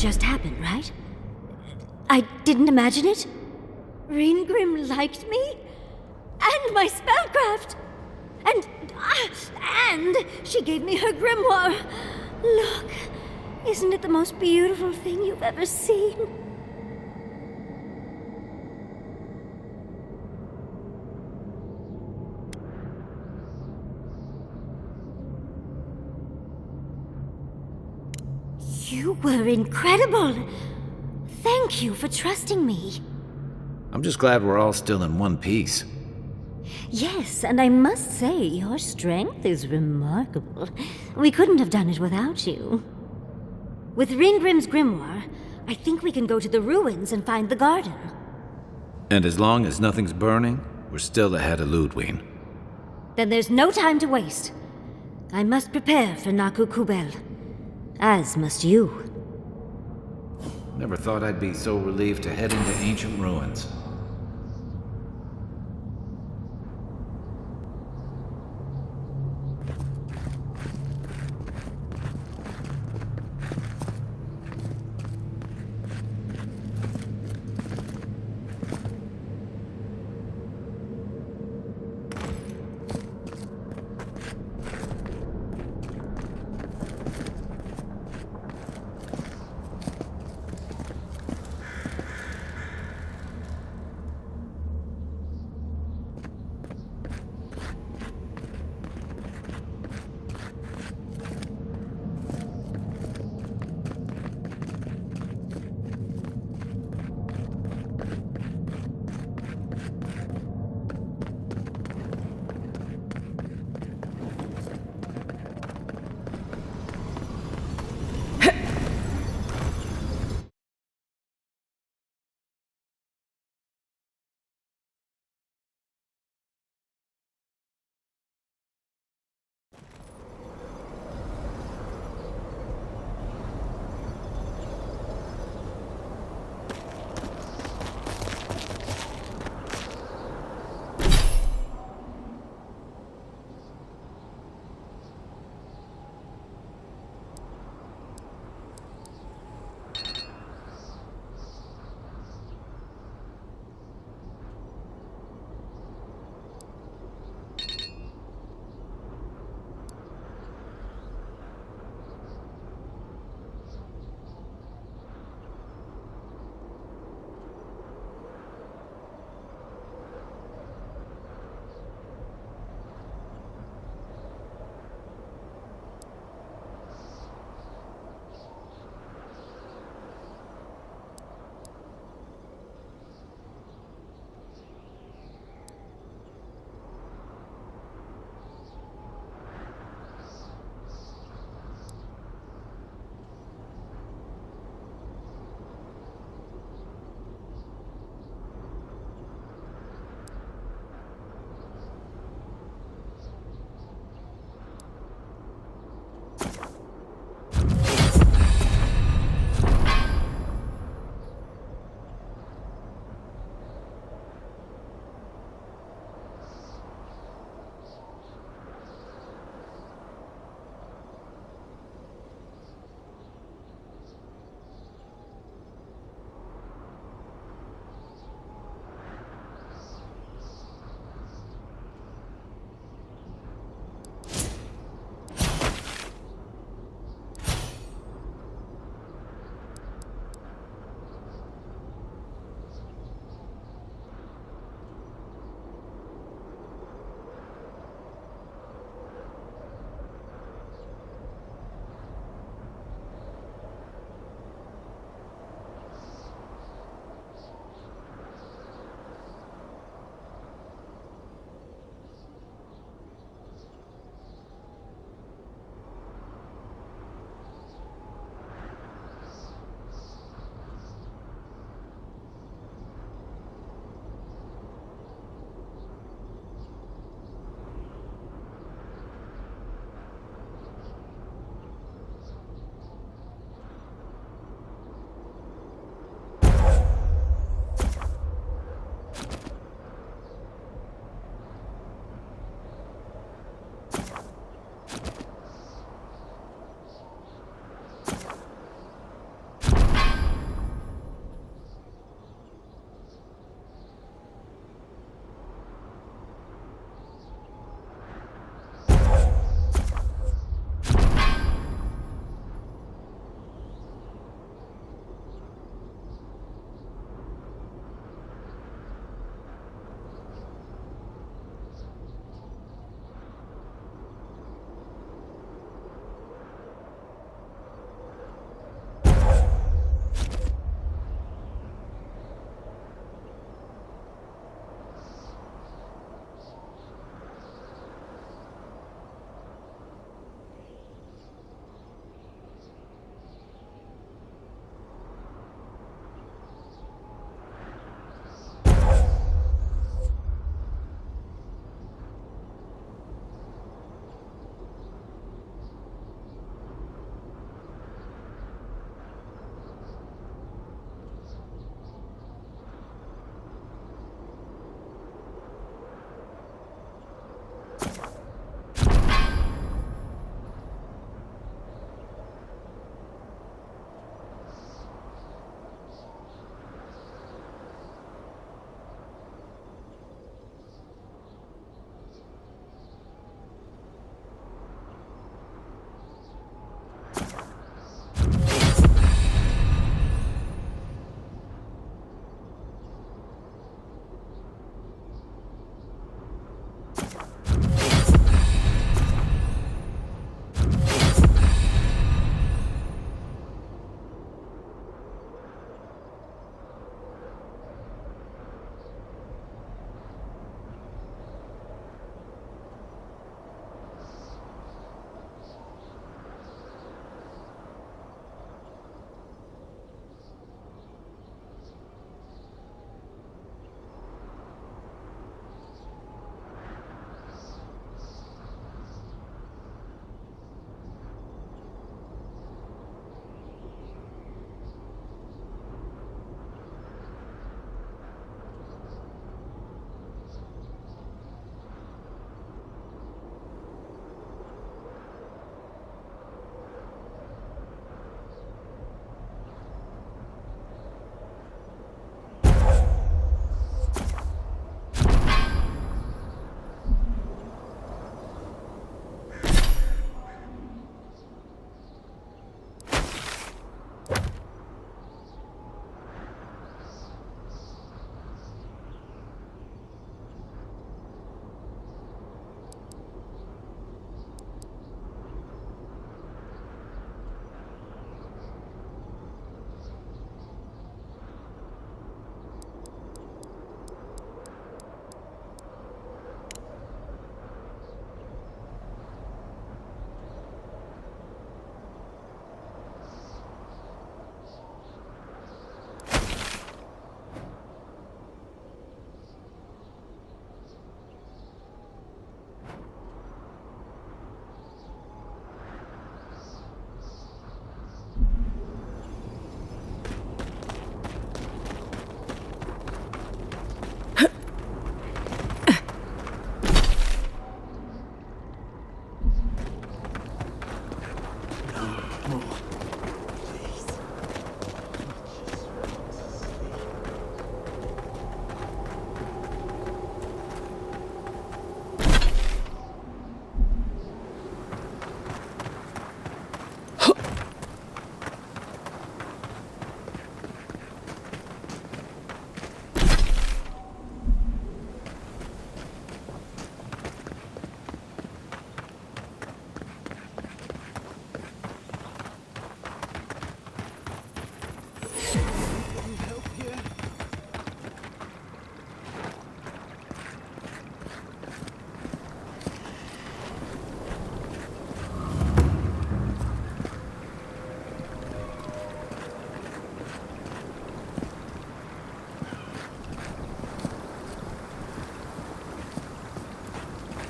just happened, right? I didn't imagine it? Ringrim liked me? And my spellcraft! And she gave me her grimoire! Look, isn't it the most beautiful thing you've ever seen? You were incredible! Thank you for trusting me. I'm just glad we're all still in one piece. Yes, and I must say, your strength is remarkable. We couldn't have done it without you. With Ringgrim's grimoire, I think we can go to the ruins and find the garden. And as long as nothing's burning, we're still ahead of Ludwig. Then there's no time to waste. I must prepare for Naku Kubel. As must you. Never thought I'd be so relieved to head into ancient ruins.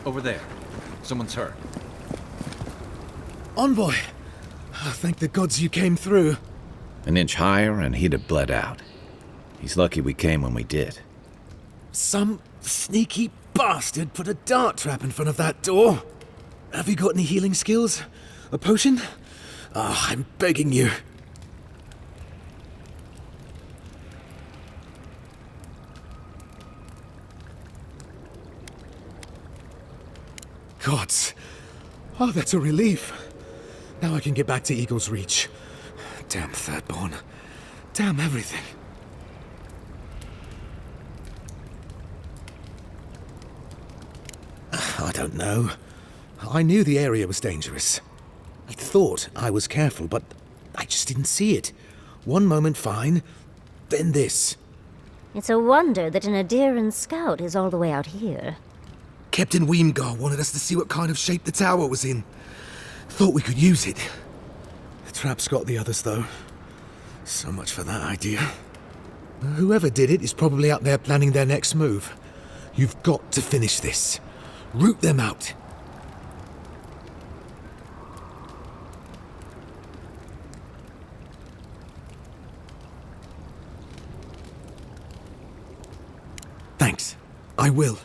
Over there. Someone's hurt. Envoy! Oh, thank the gods you came through. An inch higher and he'd have bled out. He's lucky we came when we did. Some sneaky bastard put a dart trap in front of that door. Have you got any healing skills? A potion? Ah, I'm begging you. Gods. Oh, that's a relief. Now I can get back to Eagle's Reach. Damn Thirdborn. Damn everything. I don't know. I knew the area was dangerous. I thought I was careful, but I just didn't see it. One moment fine, then this. It's a wonder that an Adiran scout is all the way out here. Captain Weemgar wanted us to see what kind of shape the tower was in. Thought we could use it. The trap's got the others, though. So much for that idea. Whoever did it is probably out there planning their next move. You've got to finish this. Root them out. Thanks. I will.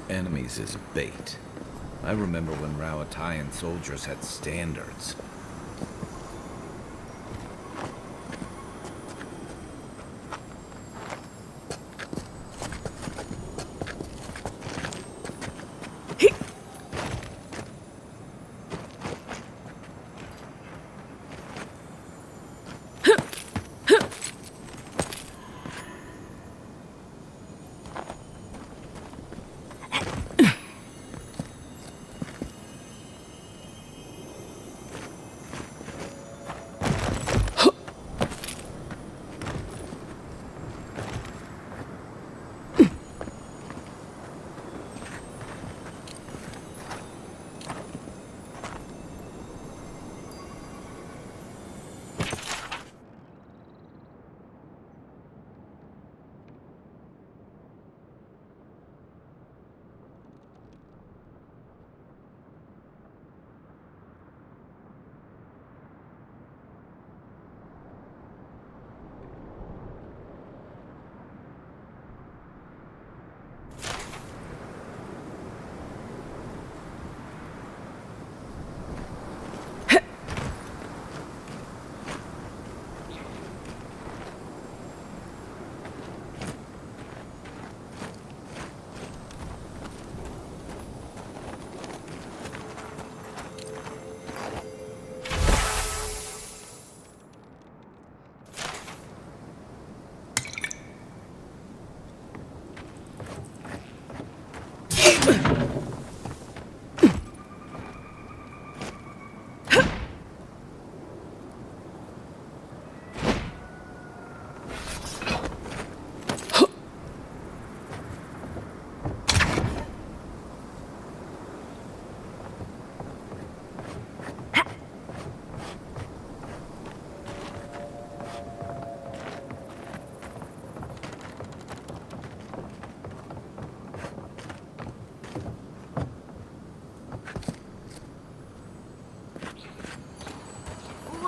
Enemies is bait. I remember when Rawatayan soldiers had standards.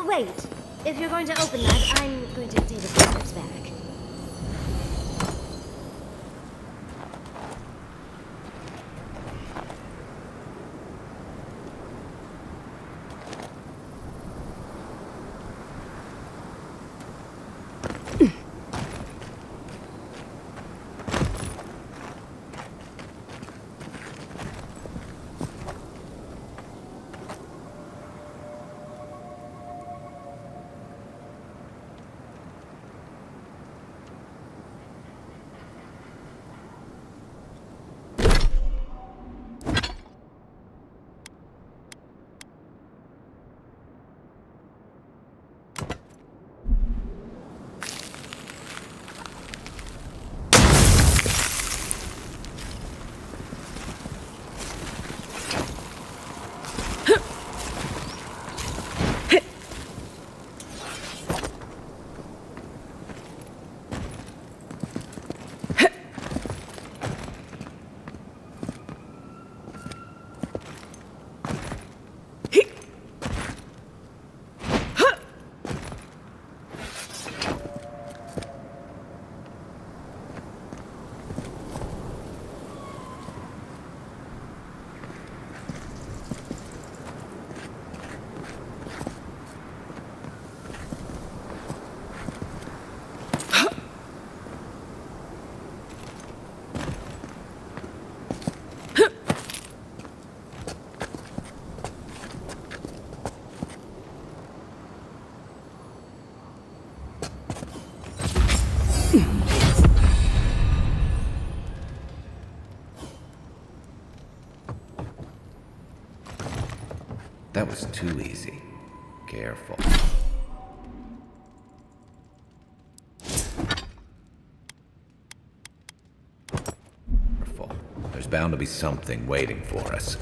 Wait. If you're going to open that, I'm going to take a few steps back. That was too easy. Careful. Careful. There's bound to be something waiting for us.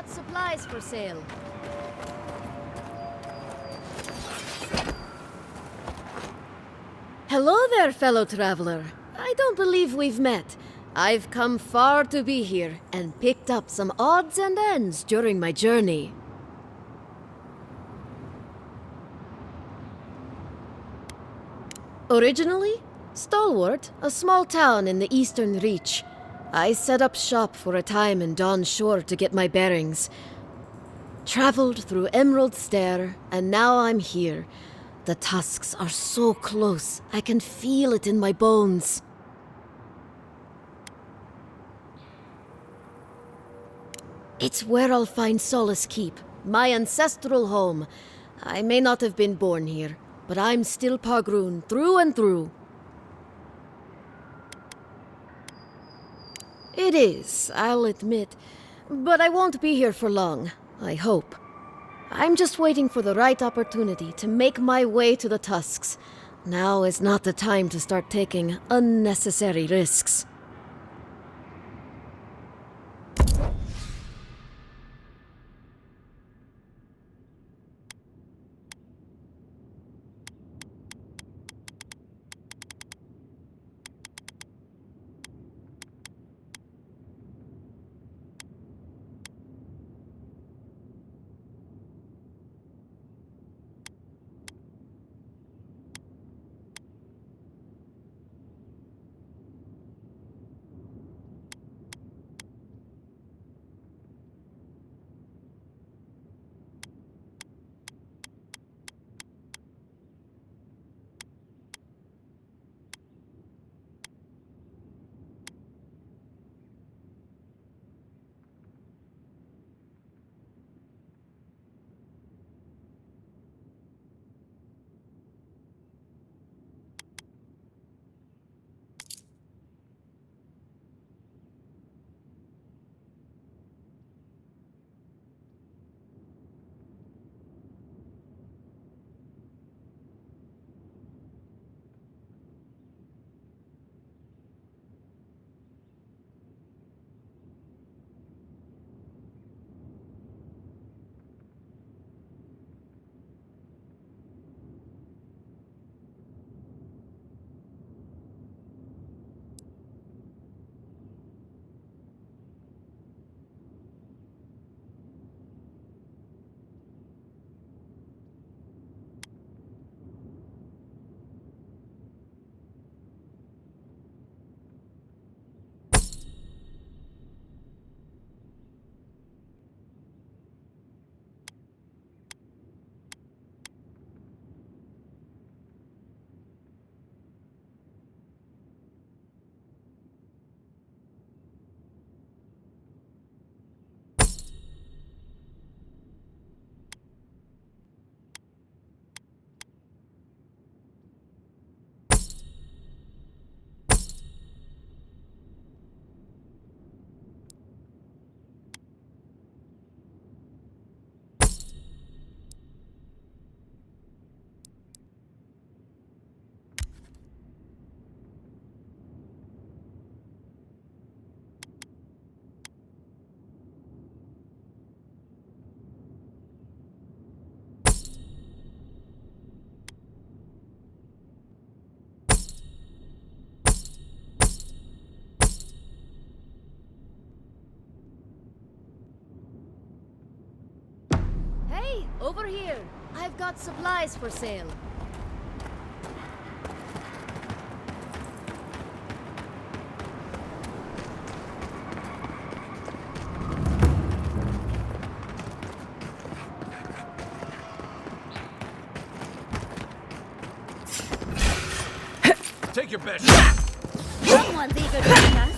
Supplies for sale. Hello there, fellow traveler. I don't believe we've met. I've come far to be here and picked up some odds and ends during my journey. Originally, Stalwart, a small town in the Eastern Reach. I set up shop for a time in Dawn Shore to get my bearings. Traveled through Emerald Stair, and now I'm here. The tusks are so close, I can feel it in my bones. It's where I'll find Solace Keep, my ancestral home. I may not have been born here, but I'm still Pagroon through and through. It is, I'll admit, but I won't be here for long, I hope. I'm just waiting for the right opportunity to make my way to the tusks. Now is not the time to start taking unnecessary risks. Hey, over here. I've got supplies for sale. Take your best shot! Someone's eager to join us.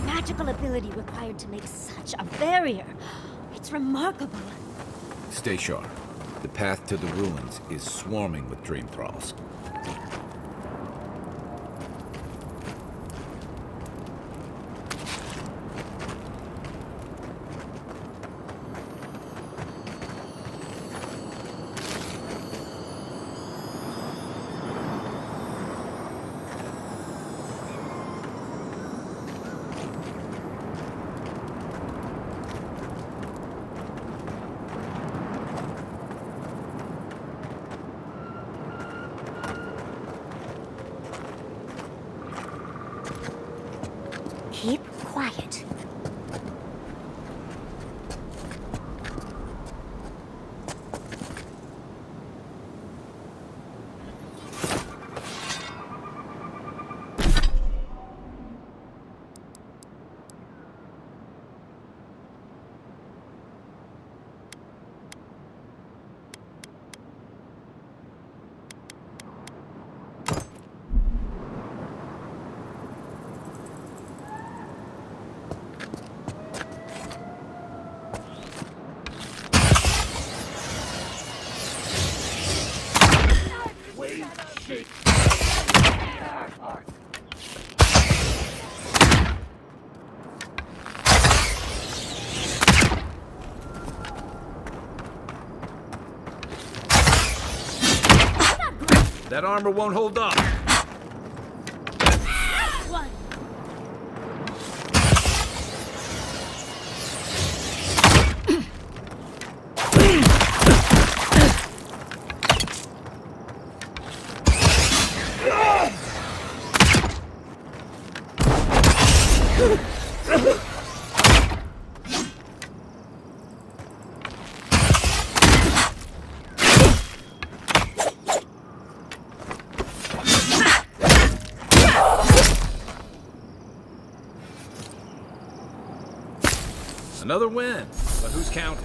Magical ability required to make such a barrier. It's remarkable. Stay sharp. The path to the ruins is swarming with dream thralls. Keep quiet. That armor won't hold up. Another win, but who's counting?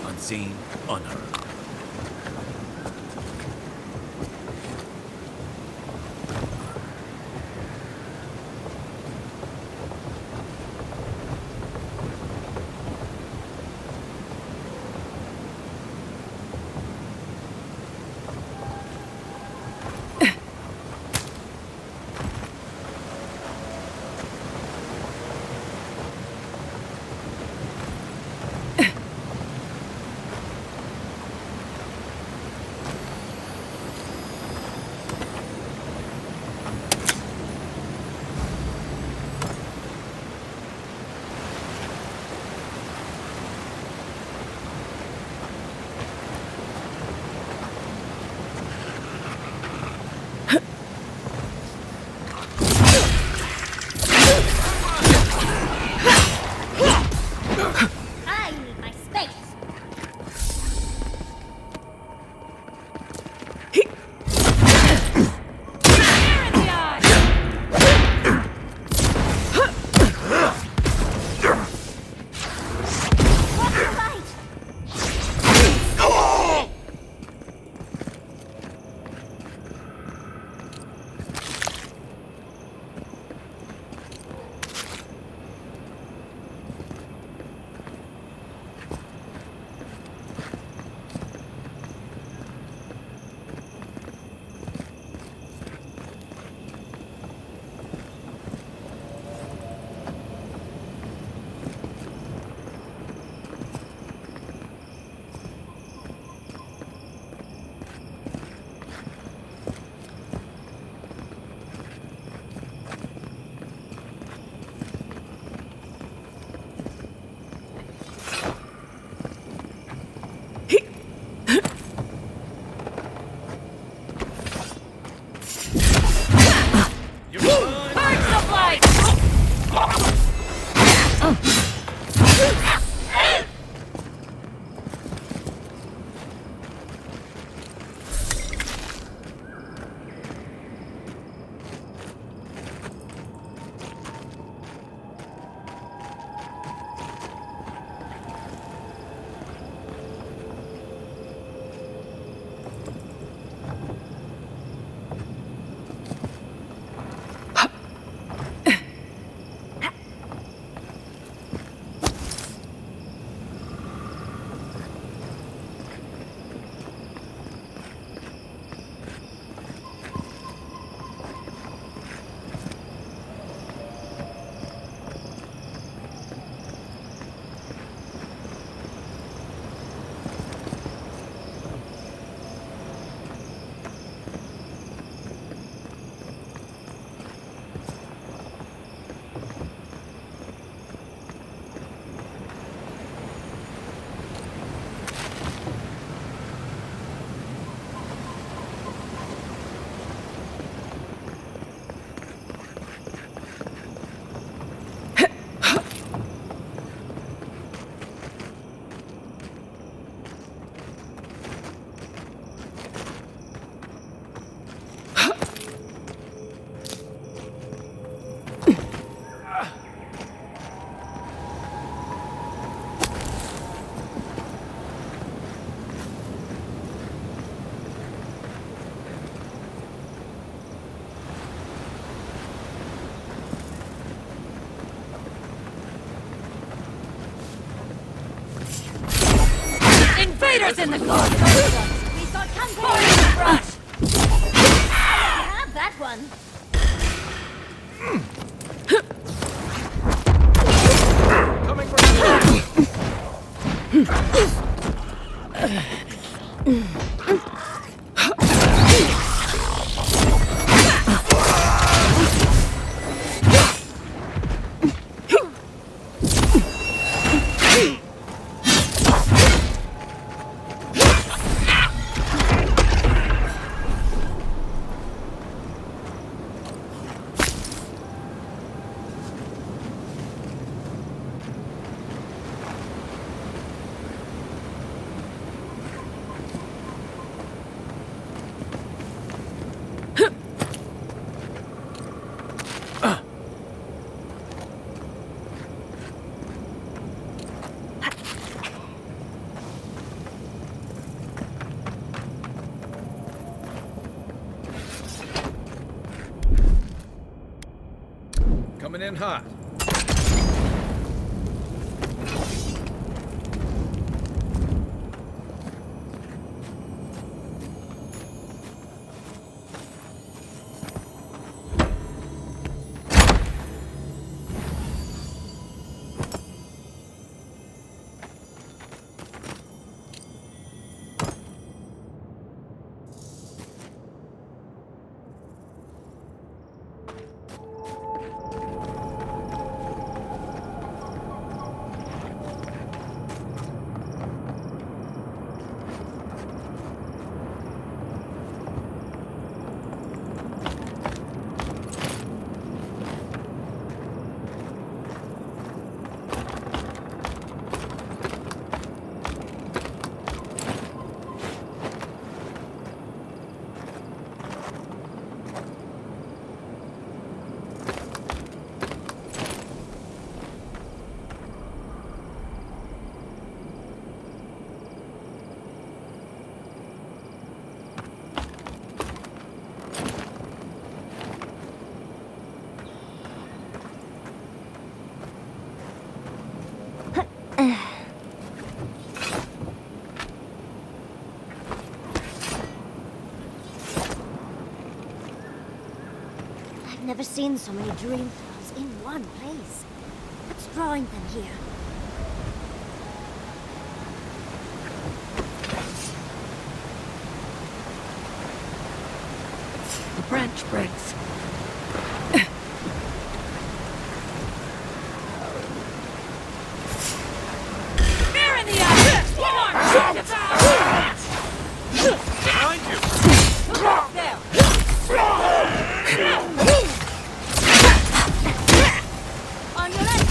Unseen, unheard. Raiders in the garden! We've got company in the brush! Have that one! Coming for Coming in hot. I've never seen so many dream thralls in one place. What's drawing them here? The branch breaks. Fear in the eye! Come on! behind you! There! On your left!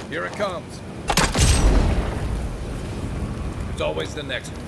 Here it comes. It's always the next one.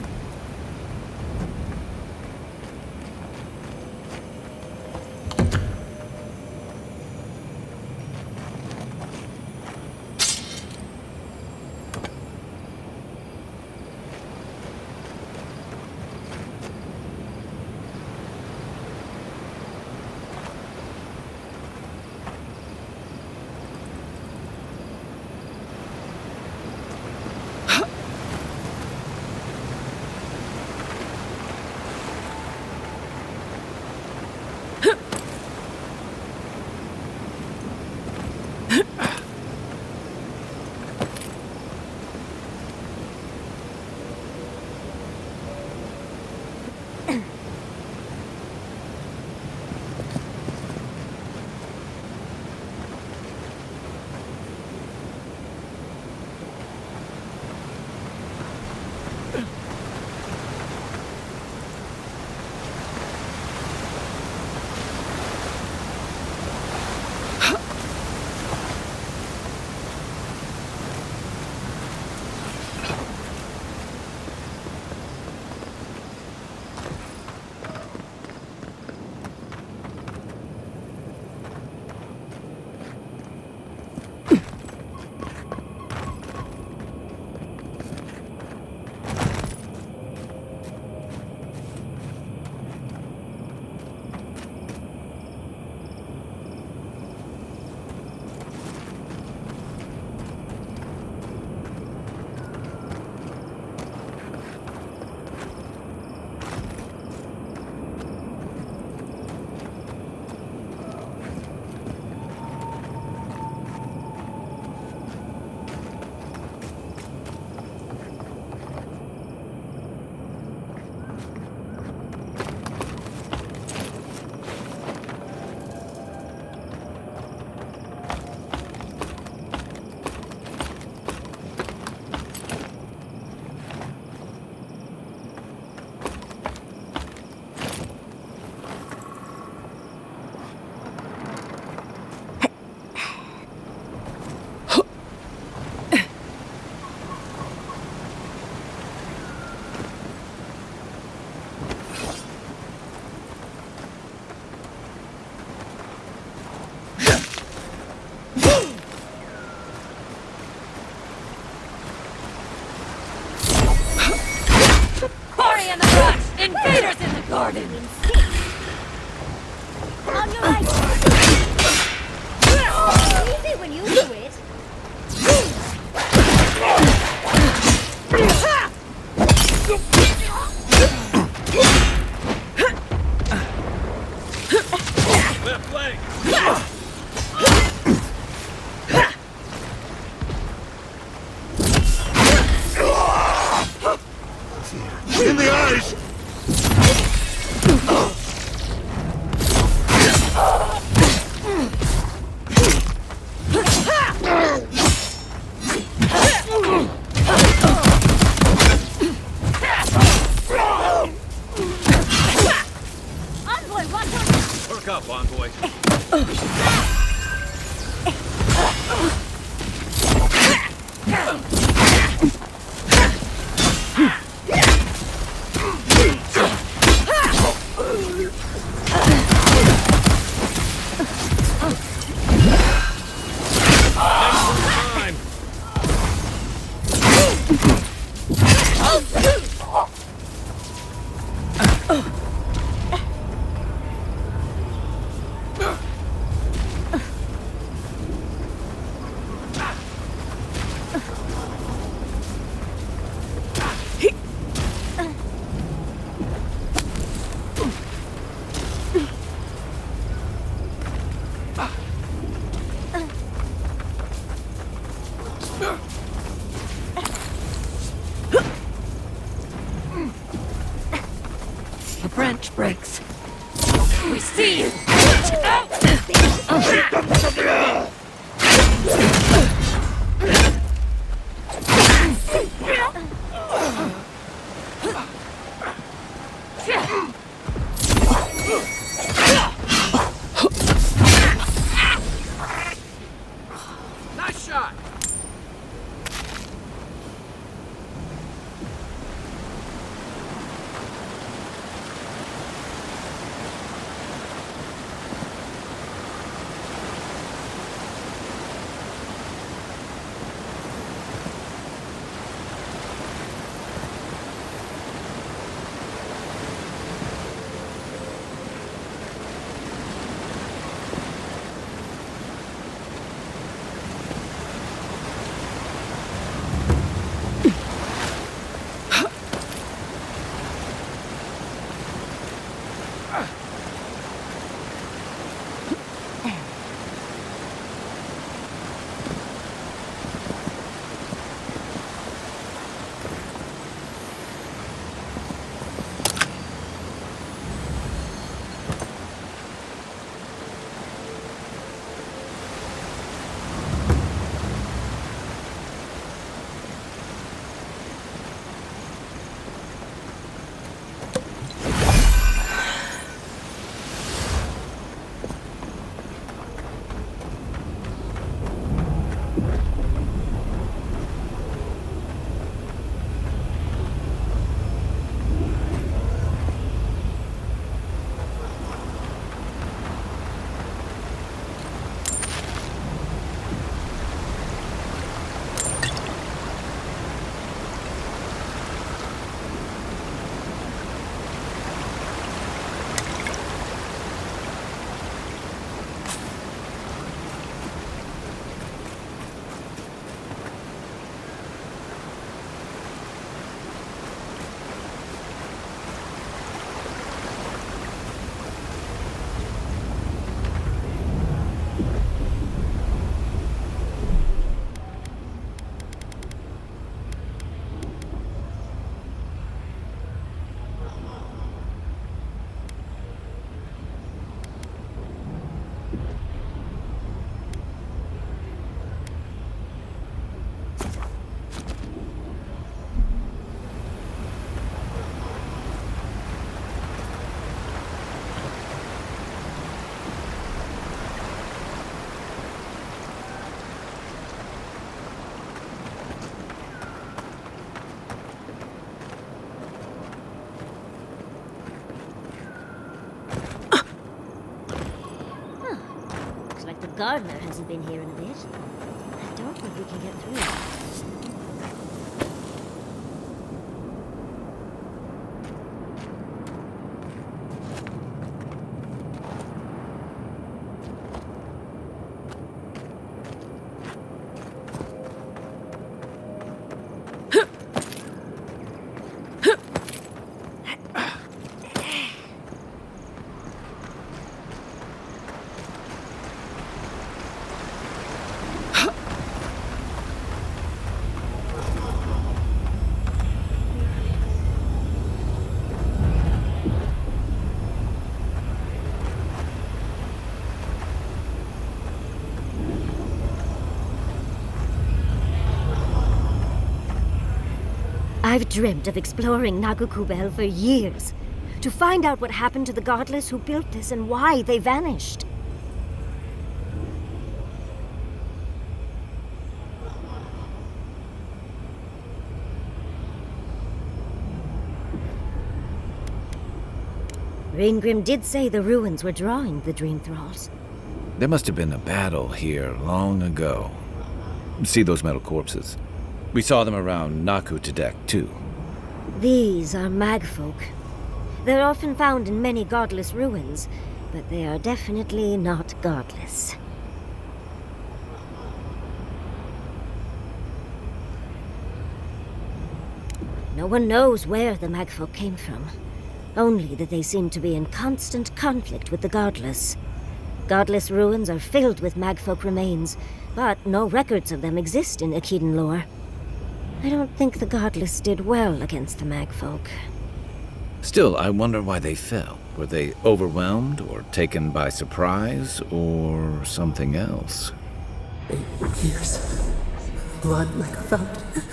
Enemy in the brush! Invaders in the garden! On your right! Easy when you do it. Left leg! In the eyes! Envoy, watch out! Perk up, envoy. Time. The branch breaks. We see you! Nice shot! gardener hasn't been here in a bit. I don't think we can get through. I've dreamt of exploring Nagukubel for years, to find out what happened to the godless who built this and why they vanished. Ringrim did say the ruins were drawing the Dream Thralls. There must have been a battle here long ago. See those metal corpses? We saw them around Naku Tedek, too. These are magfolk. They're often found in many godless ruins, but they are definitely not godless. No one knows where the magfolk came from. Only that they seem to be in constant conflict with the godless. Godless ruins are filled with magfolk remains, but no records of them exist in Akedan lore. I don't think the godless did well against the magfolk. Still, I wonder why they fell. Were they overwhelmed, or taken by surprise, or something else? 8 years. Blood like a fountain.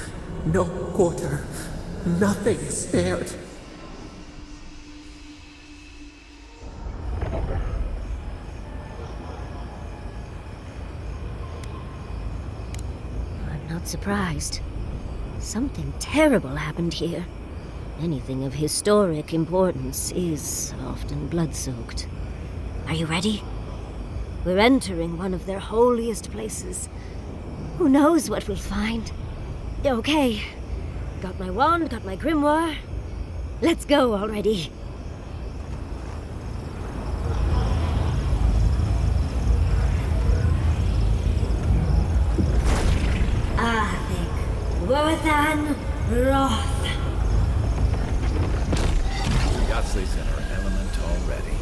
No quarter. Nothing spared. I'm not surprised. Something terrible happened here. Anything of historic importance is often blood-soaked. Are you ready? We're entering one of their holiest places. Who knows what we'll find? Okay. Got my wand, got my grimoire. Let's go already. Worthan Roth. Yatsley's in her element already.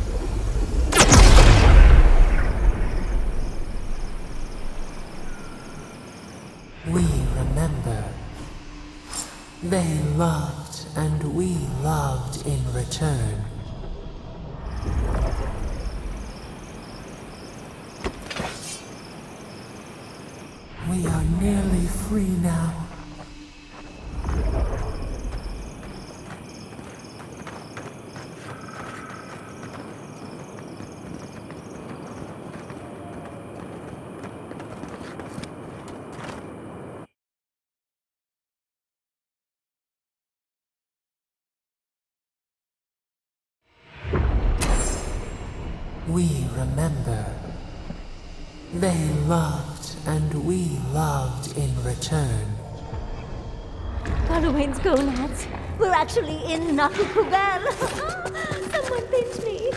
We remember. They loved, and we loved in return. We are nearly free now. We remember. They loved, and we loved in return. Galawain's gonads. We're actually in Nagukubel. Someone pinch me.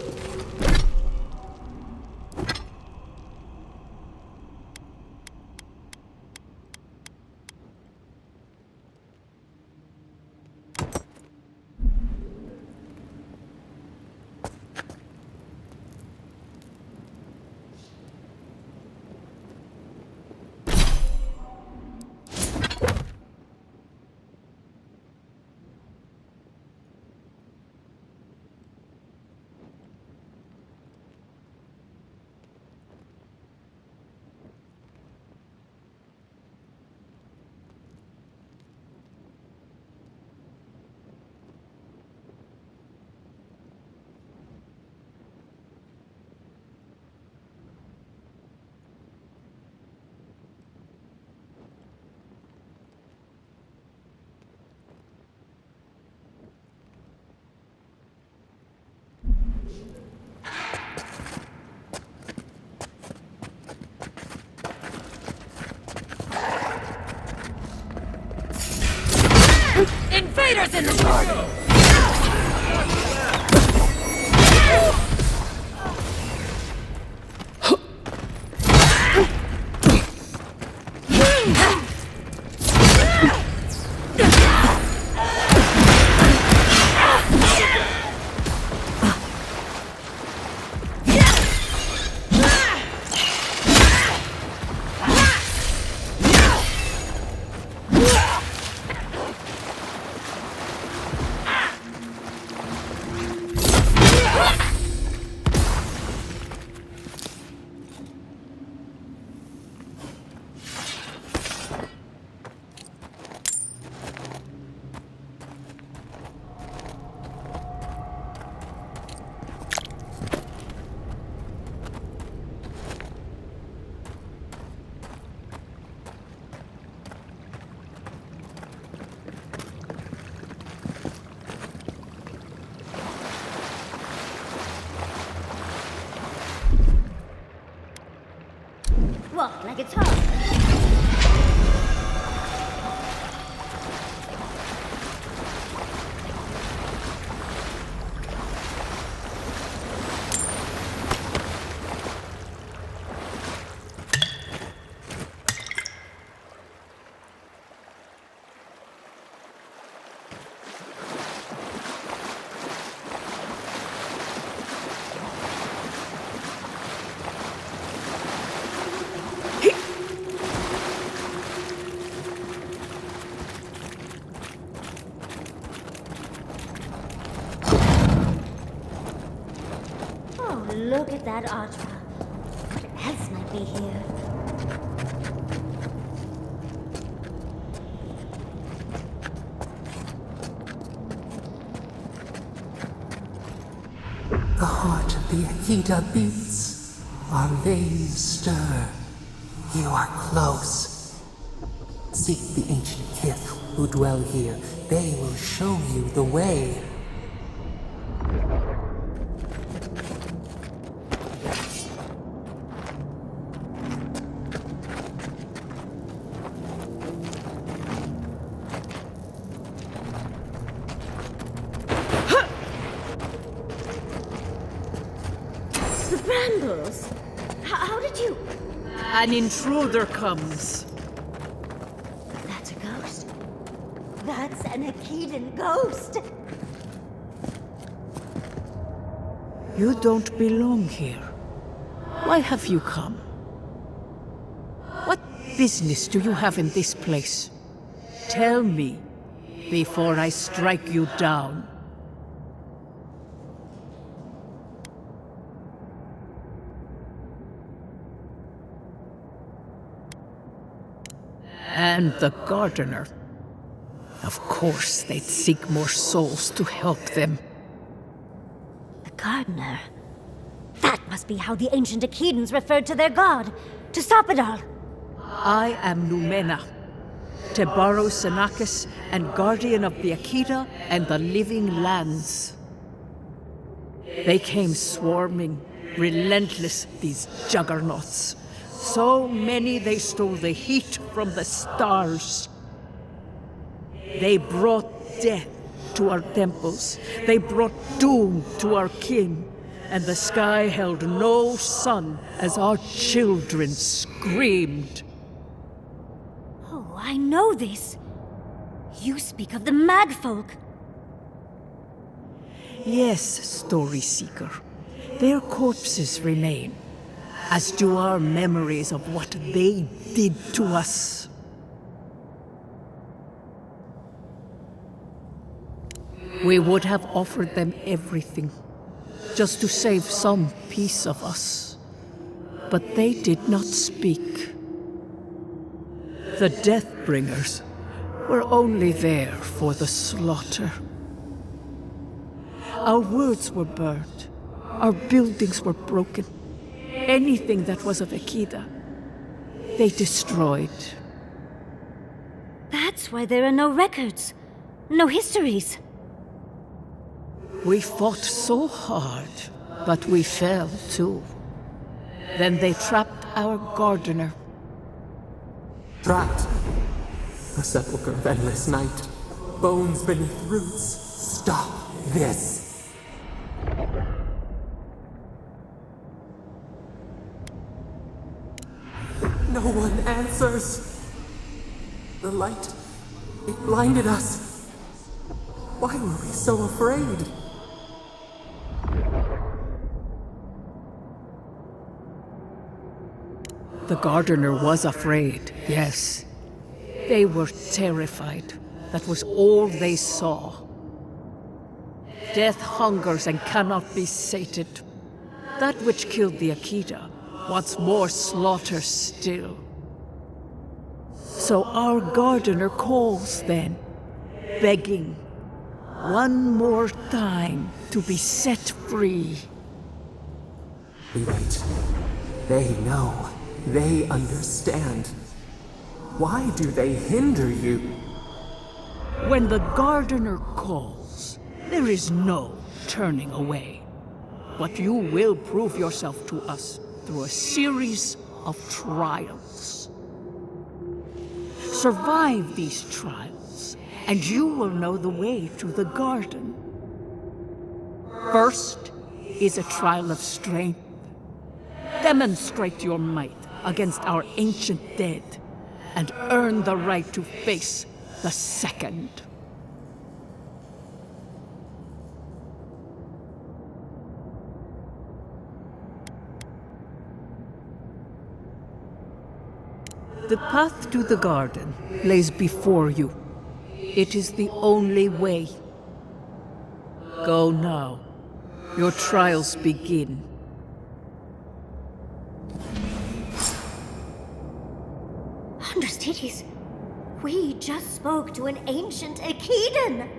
Invaders in the garden! like it's home. Oh, look at that archwell. What else might be here? The heart of the Akita beats. Our veins stir. You are close. Seek the ancient kith who dwell here. They will show you the way. The brambles! How did you... An intruder comes. That's a ghost. That's an Akitan ghost! You don't belong here. Why have you come? What business do you have in this place? Tell me, before I strike you down. And the gardener. Of course, they'd seek more souls to help them. The gardener. That must be how the ancient Akitans referred to their god. To stop it all. I am Numena, Tebaro Senakis, and guardian of the Akita and the living lands. They came swarming, relentless, these juggernauts. So many they stole the heat from the stars. They brought death to our temples. They brought doom to our kin. And the sky held no sun as our children screamed. Oh, I know this. You speak of the Magfolk. Yes, Story Seeker. Their corpses remain, as do our memories of what they did to us. We would have offered them everything, just to save some piece of us. But they did not speak. The Deathbringers were only there for the slaughter. Our words were burned. Our buildings were broken. Anything that was of Akita, they destroyed. That's why there are no records. No histories. We fought so hard, but we fell too. Then they trapped our gardener. Trapped. A sepulchre of endless night. Bones beneath roots. Stop this. No one answers. The light, it blinded us. Why were we so afraid? The gardener was afraid, yes. They were terrified. That was all they saw. Death hungers and cannot be sated. That which killed the Akita wants more slaughter still. So our gardener calls then, begging one more time to be set free. We wait. They know. They understand. Why do they hinder you? When the gardener calls, there is no turning away. But you will prove yourself to us through a series of trials. Survive these trials, and you will know the way to the garden. First is a trial of strength. Demonstrate your might against our ancient dead, and earn the right to face the second. The path to the garden lays before you. It is the only way. Go now. Your trials begin. Understudies, we just spoke to an ancient Akedan!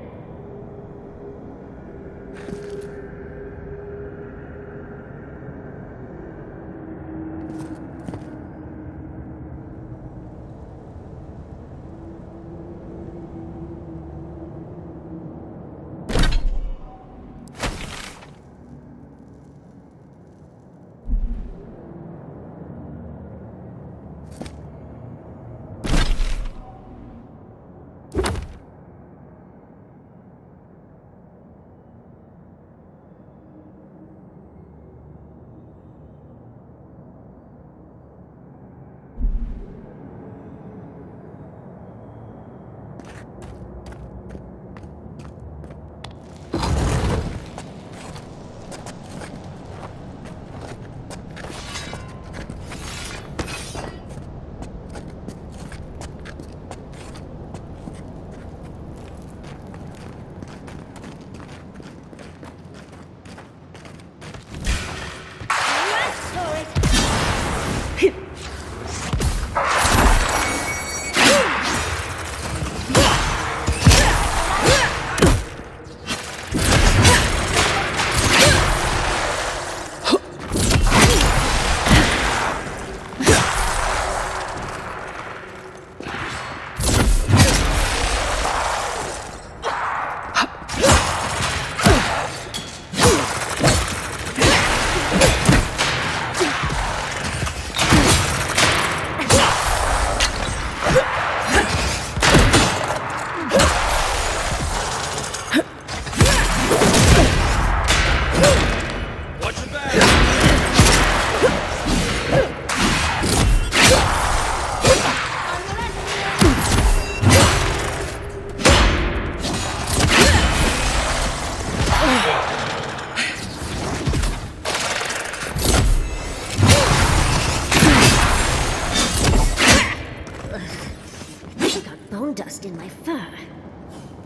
Dust in my fur.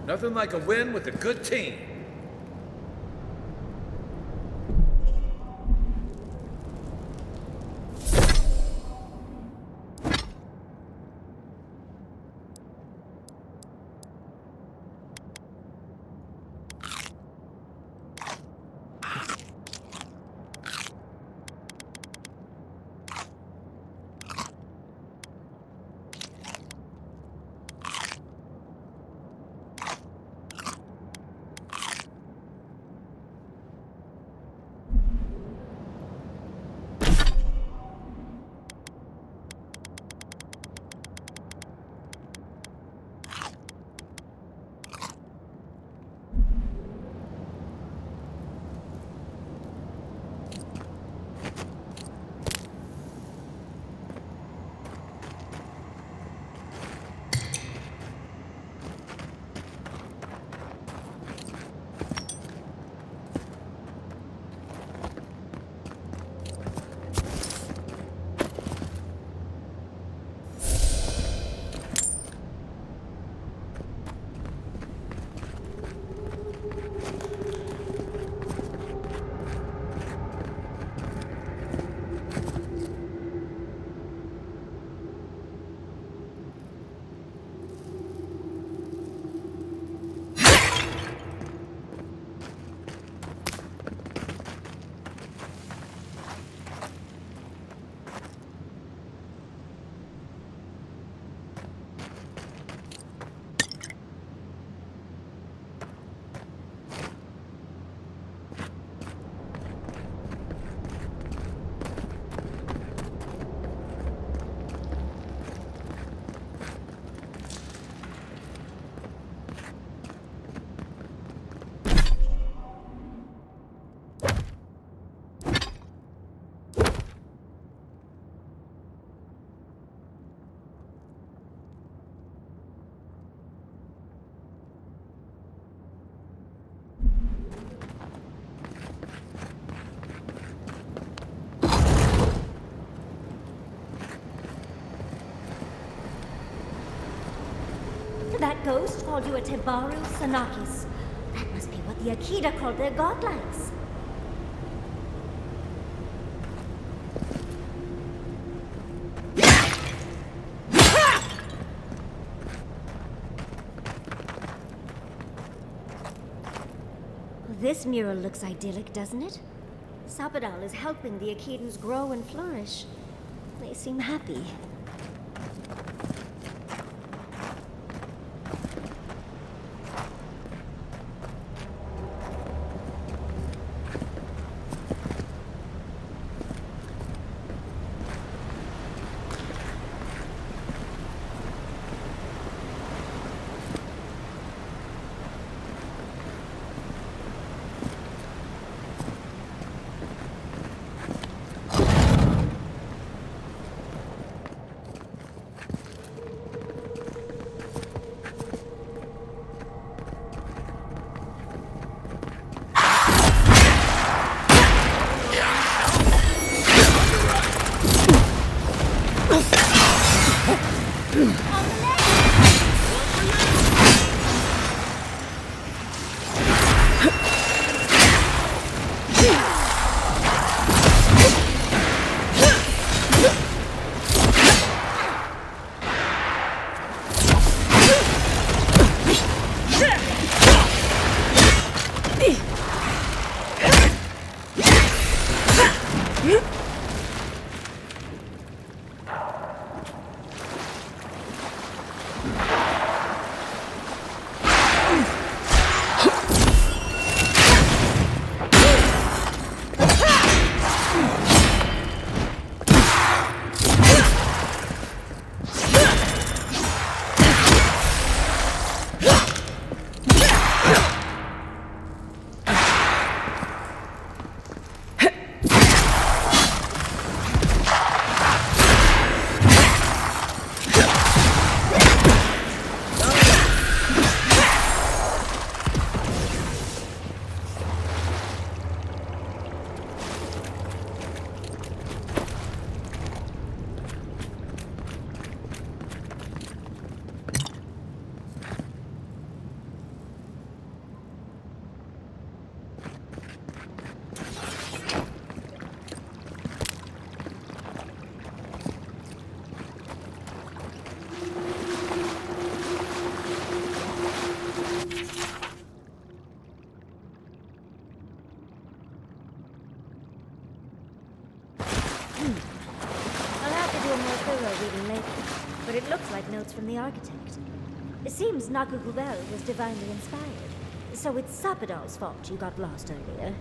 Nothing like a win with a good team. that ghost called you a Tebaru Sanakis. That must be what the Akita called their godlikes. This mural looks idyllic, doesn't it? Sapadal is helping the Akitans grow and flourish. They seem happy. I'll have to do a more thorough reading later, but it looks like notes from the architect. It seems Nakugubel was divinely inspired, so it's Sapadal's fault you got lost earlier.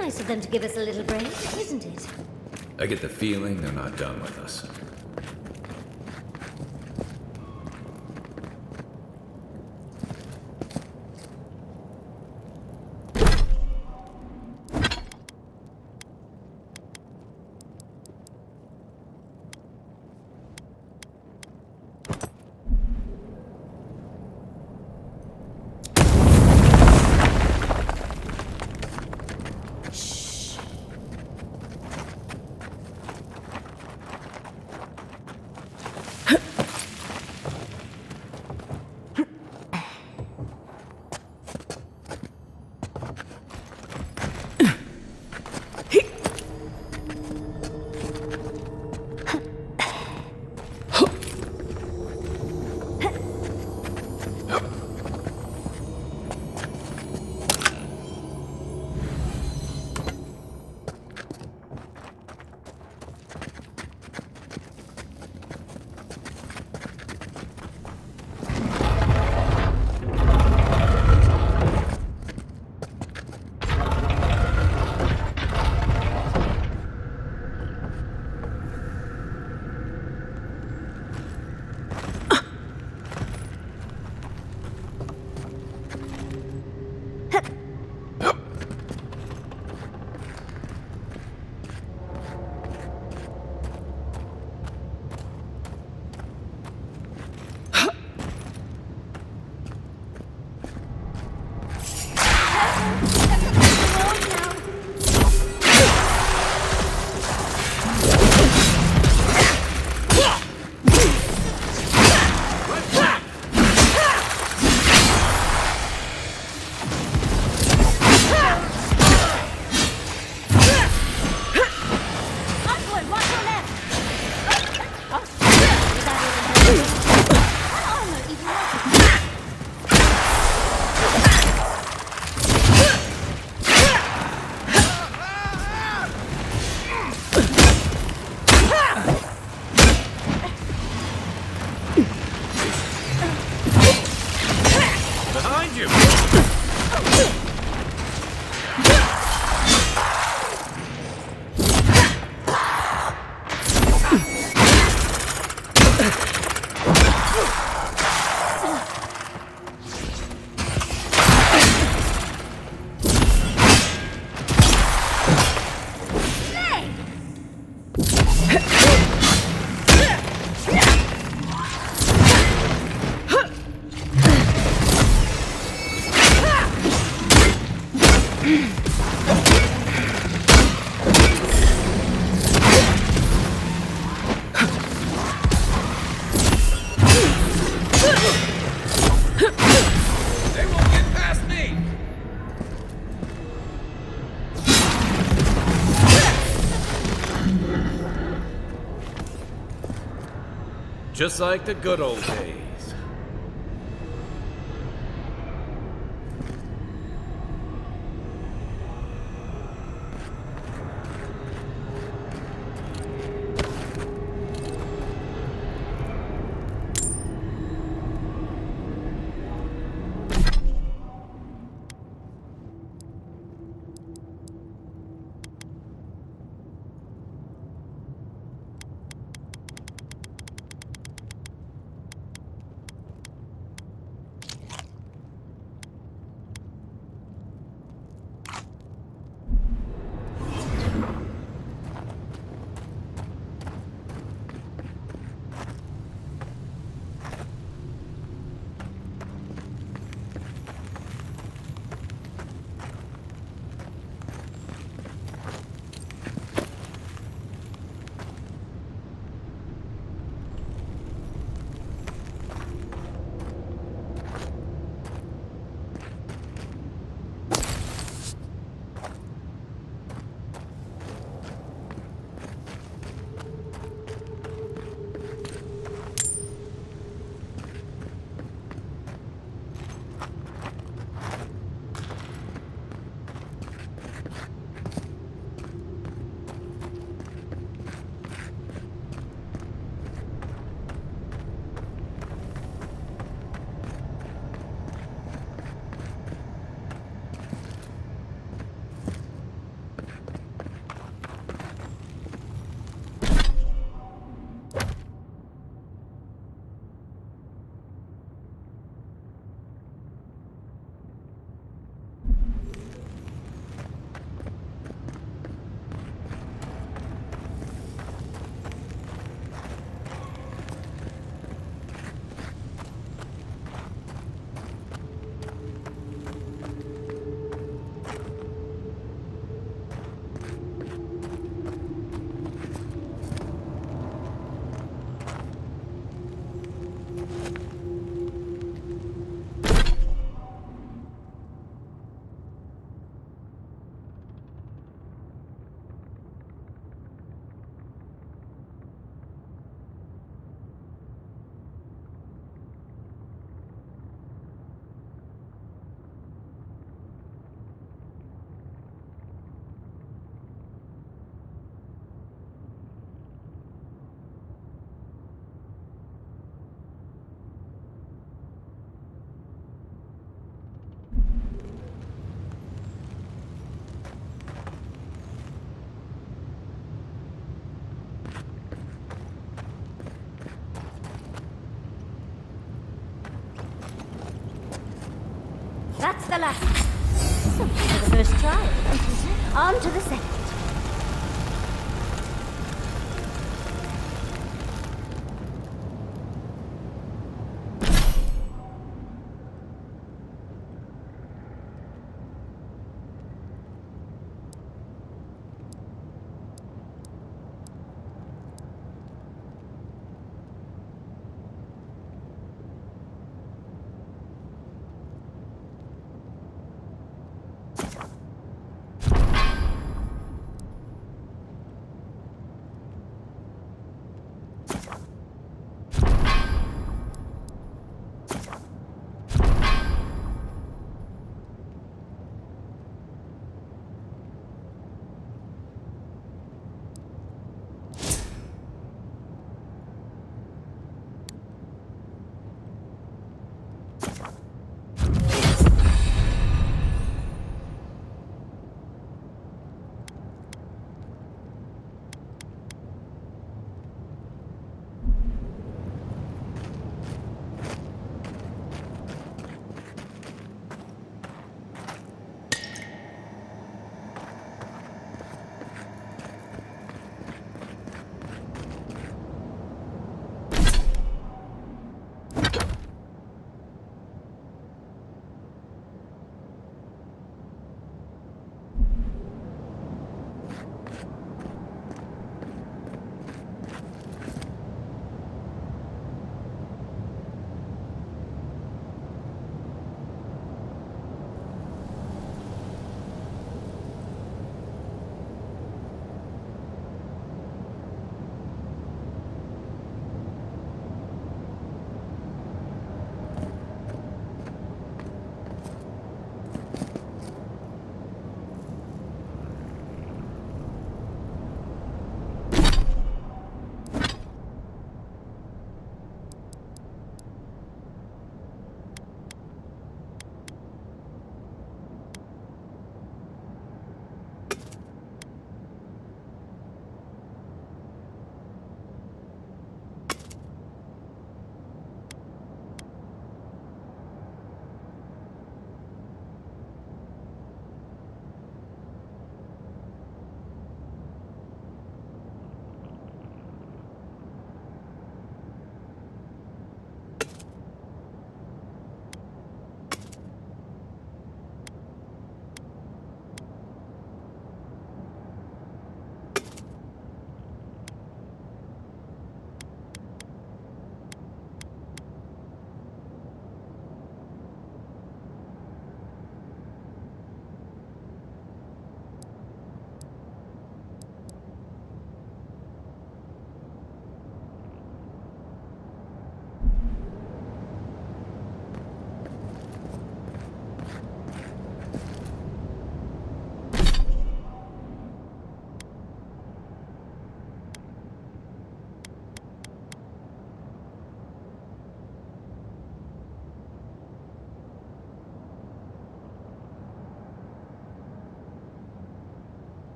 nice of them to give us a little break, isn't it? I get the feeling they're not done with us. Behind you! They won't get past me! Just like the good old days. That's the last. Something for the first trial. On to the second.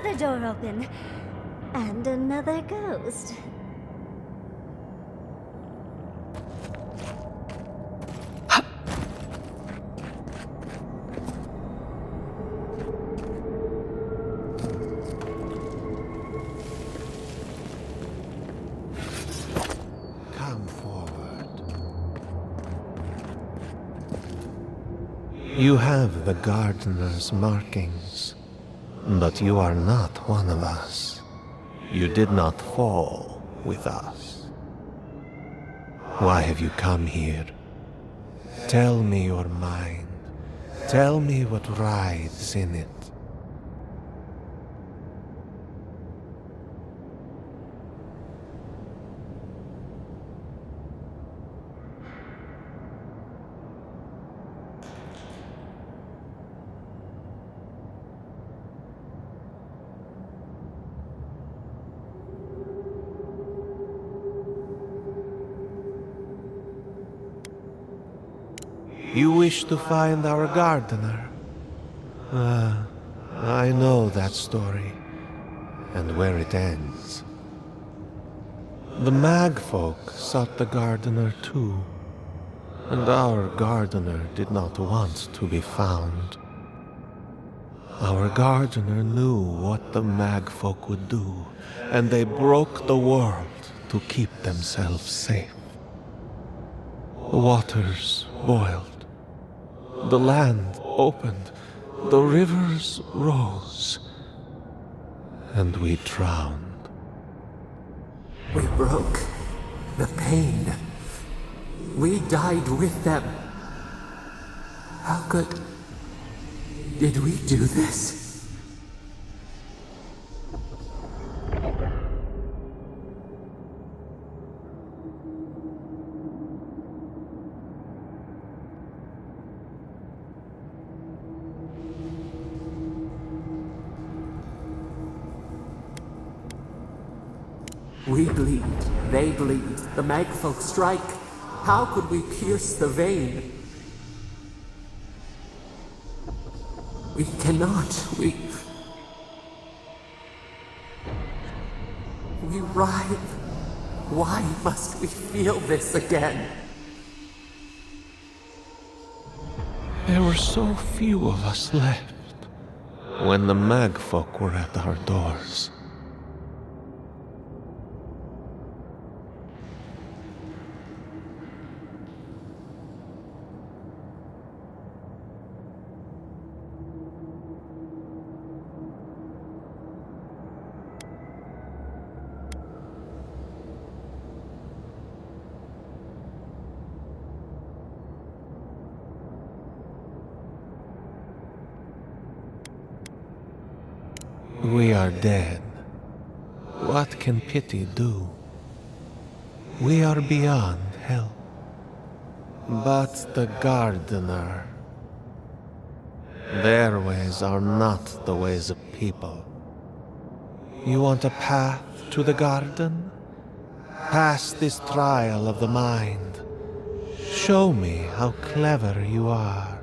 another door open. And another ghost. Come forward. You have the gardener's markings, but you are not one of us. You did not fall with us. Why have you come here? Tell me your mind. Tell me what rides in it. You wish to find our gardener? I know that story, and where it ends. The Magfolk sought the gardener too, and our gardener did not want to be found. Our gardener knew what the Magfolk would do, and they broke the world to keep themselves safe. The waters boiled. The land opened, the rivers rose, and we drowned. We broke the pain. We died with them. How did we do this? We bleed, they bleed, the Magfolk strike. How could we pierce the vein? We cannot, we writhe. Why must we feel this again? There were so few of us left when the Magfolk were at our doors. We are dead. What can pity do? We are beyond help. But the gardener, their ways are not the ways of people. You want a path to the garden? Pass this trial of the mind. Show me how clever you are.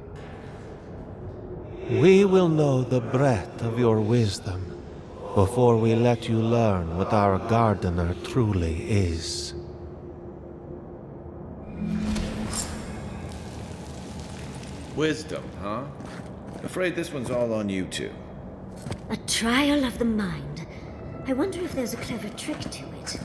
We will know the breadth of your wisdom before we let you learn what our gardener truly is. Wisdom, huh? Afraid this one's all on you two. A trial of the mind. I wonder if there's a clever trick to it.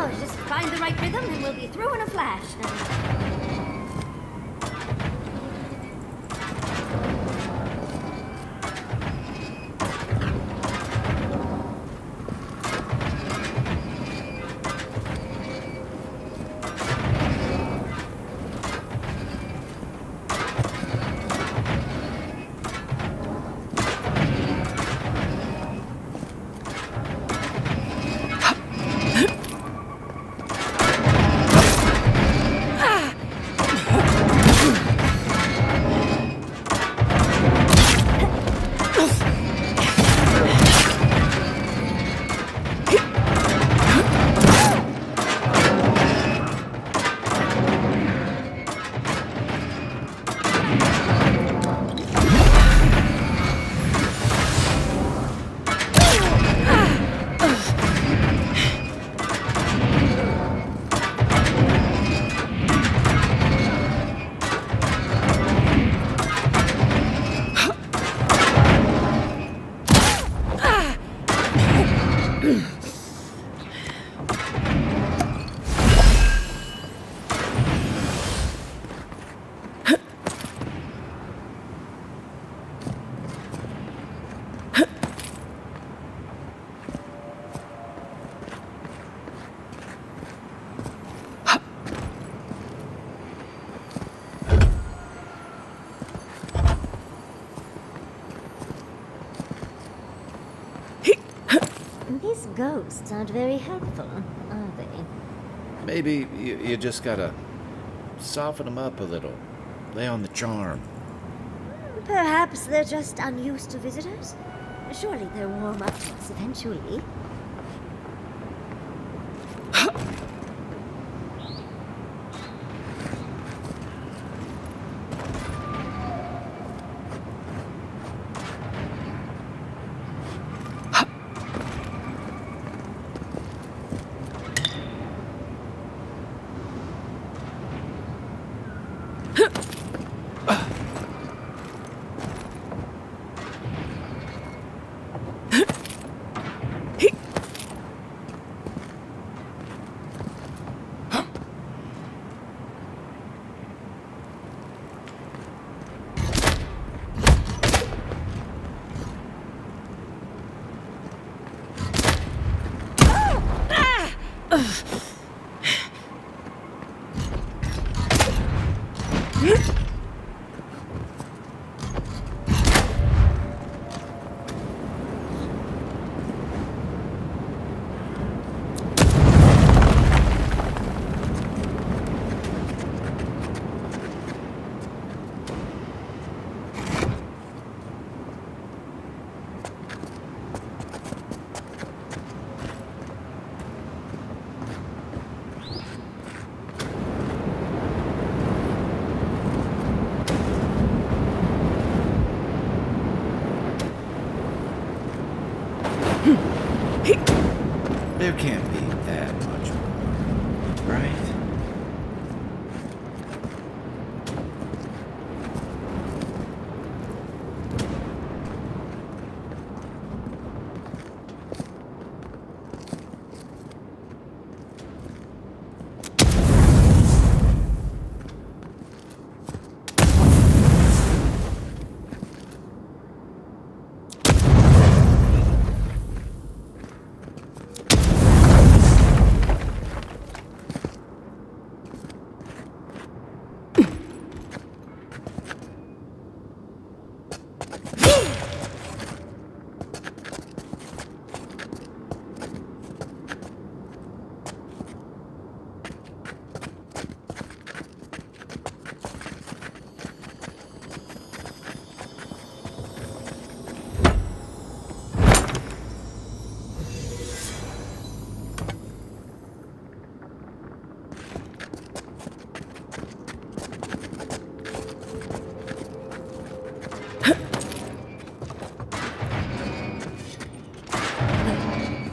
Oh, just find the right rhythm and we'll be through in a flash. These ghosts aren't very helpful, are they? Maybe you just gotta soften them up a little. Lay on the charm. Perhaps they're just unused to visitors? Surely they'll warm up to us eventually. There can't be that much more, right?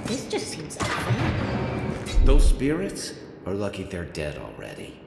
This just seems unfair. Those spirits are lucky they're dead already.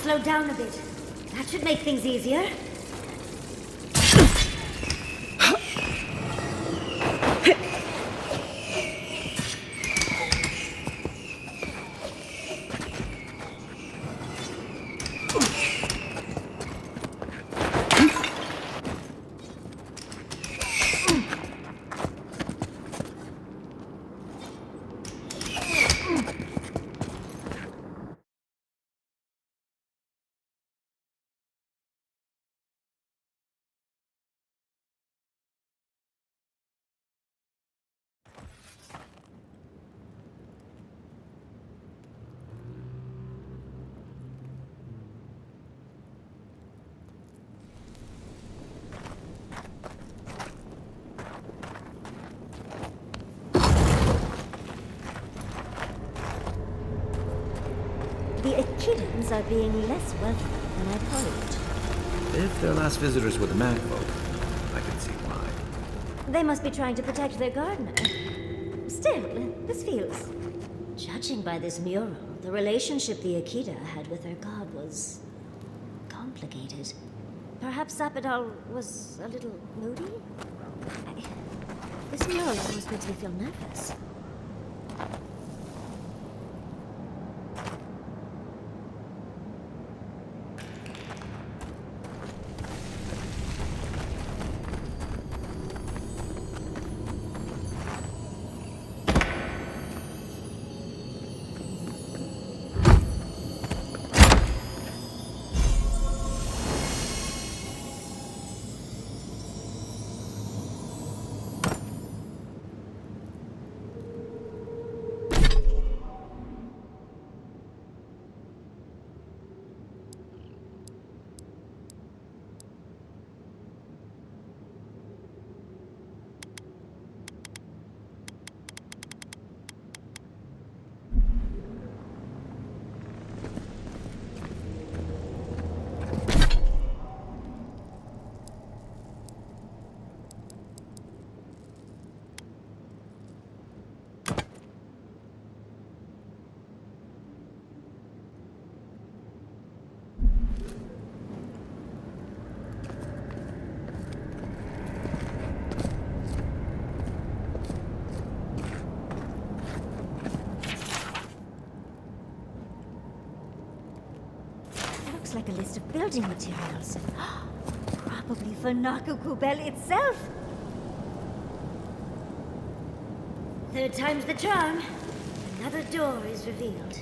Slow down a bit. That should make things easier. The Echidans are being less welcome than I'd hoped. If their last visitors were the magfolk, I can see why. They must be trying to protect their gardener. Still, this feels... Judging by this mural, the relationship the Akita had with her god was... complicated. Perhaps Zappadal was a little moody? This mural almost makes me feel nervous. Like a list of building materials. Probably for Nakukubel itself. Third time's the charm. Another door is revealed.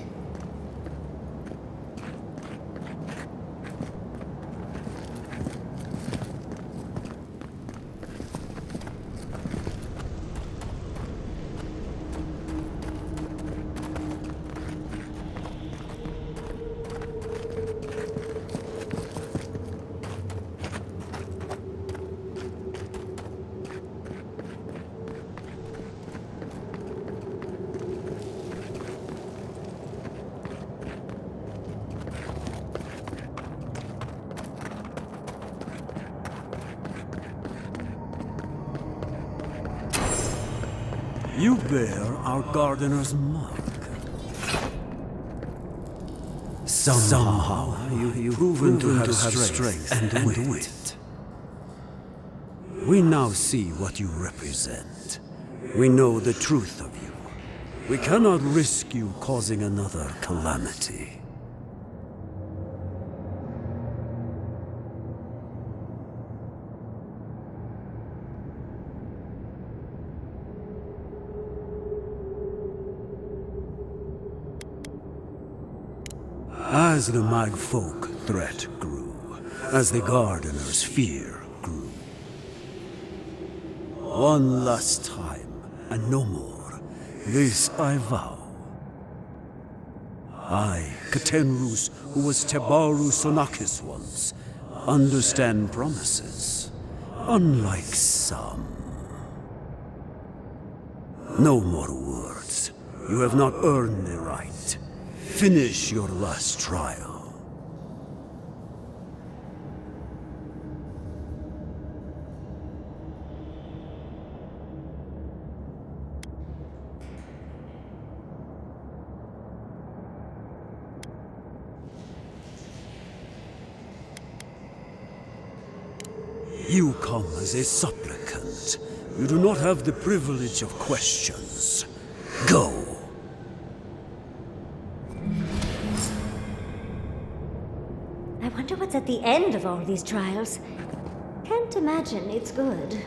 You bear our gardener's mark. Somehow you've proven to have strength and wit. We now see what you represent. We know the truth of you. We cannot risk you causing another calamity. As the Magfolk threat grew, as the Gardener's fear grew. One last time, and no more, this I vow. I, Katenrus, who was Tebaru Sonakis once, understand promises, unlike some. No more words. You have not earned the right. Finish your last trial. You come as a supplicant. You do not have the privilege of questions. Go. I wonder what's at the end of all these trials. Can't imagine it's good.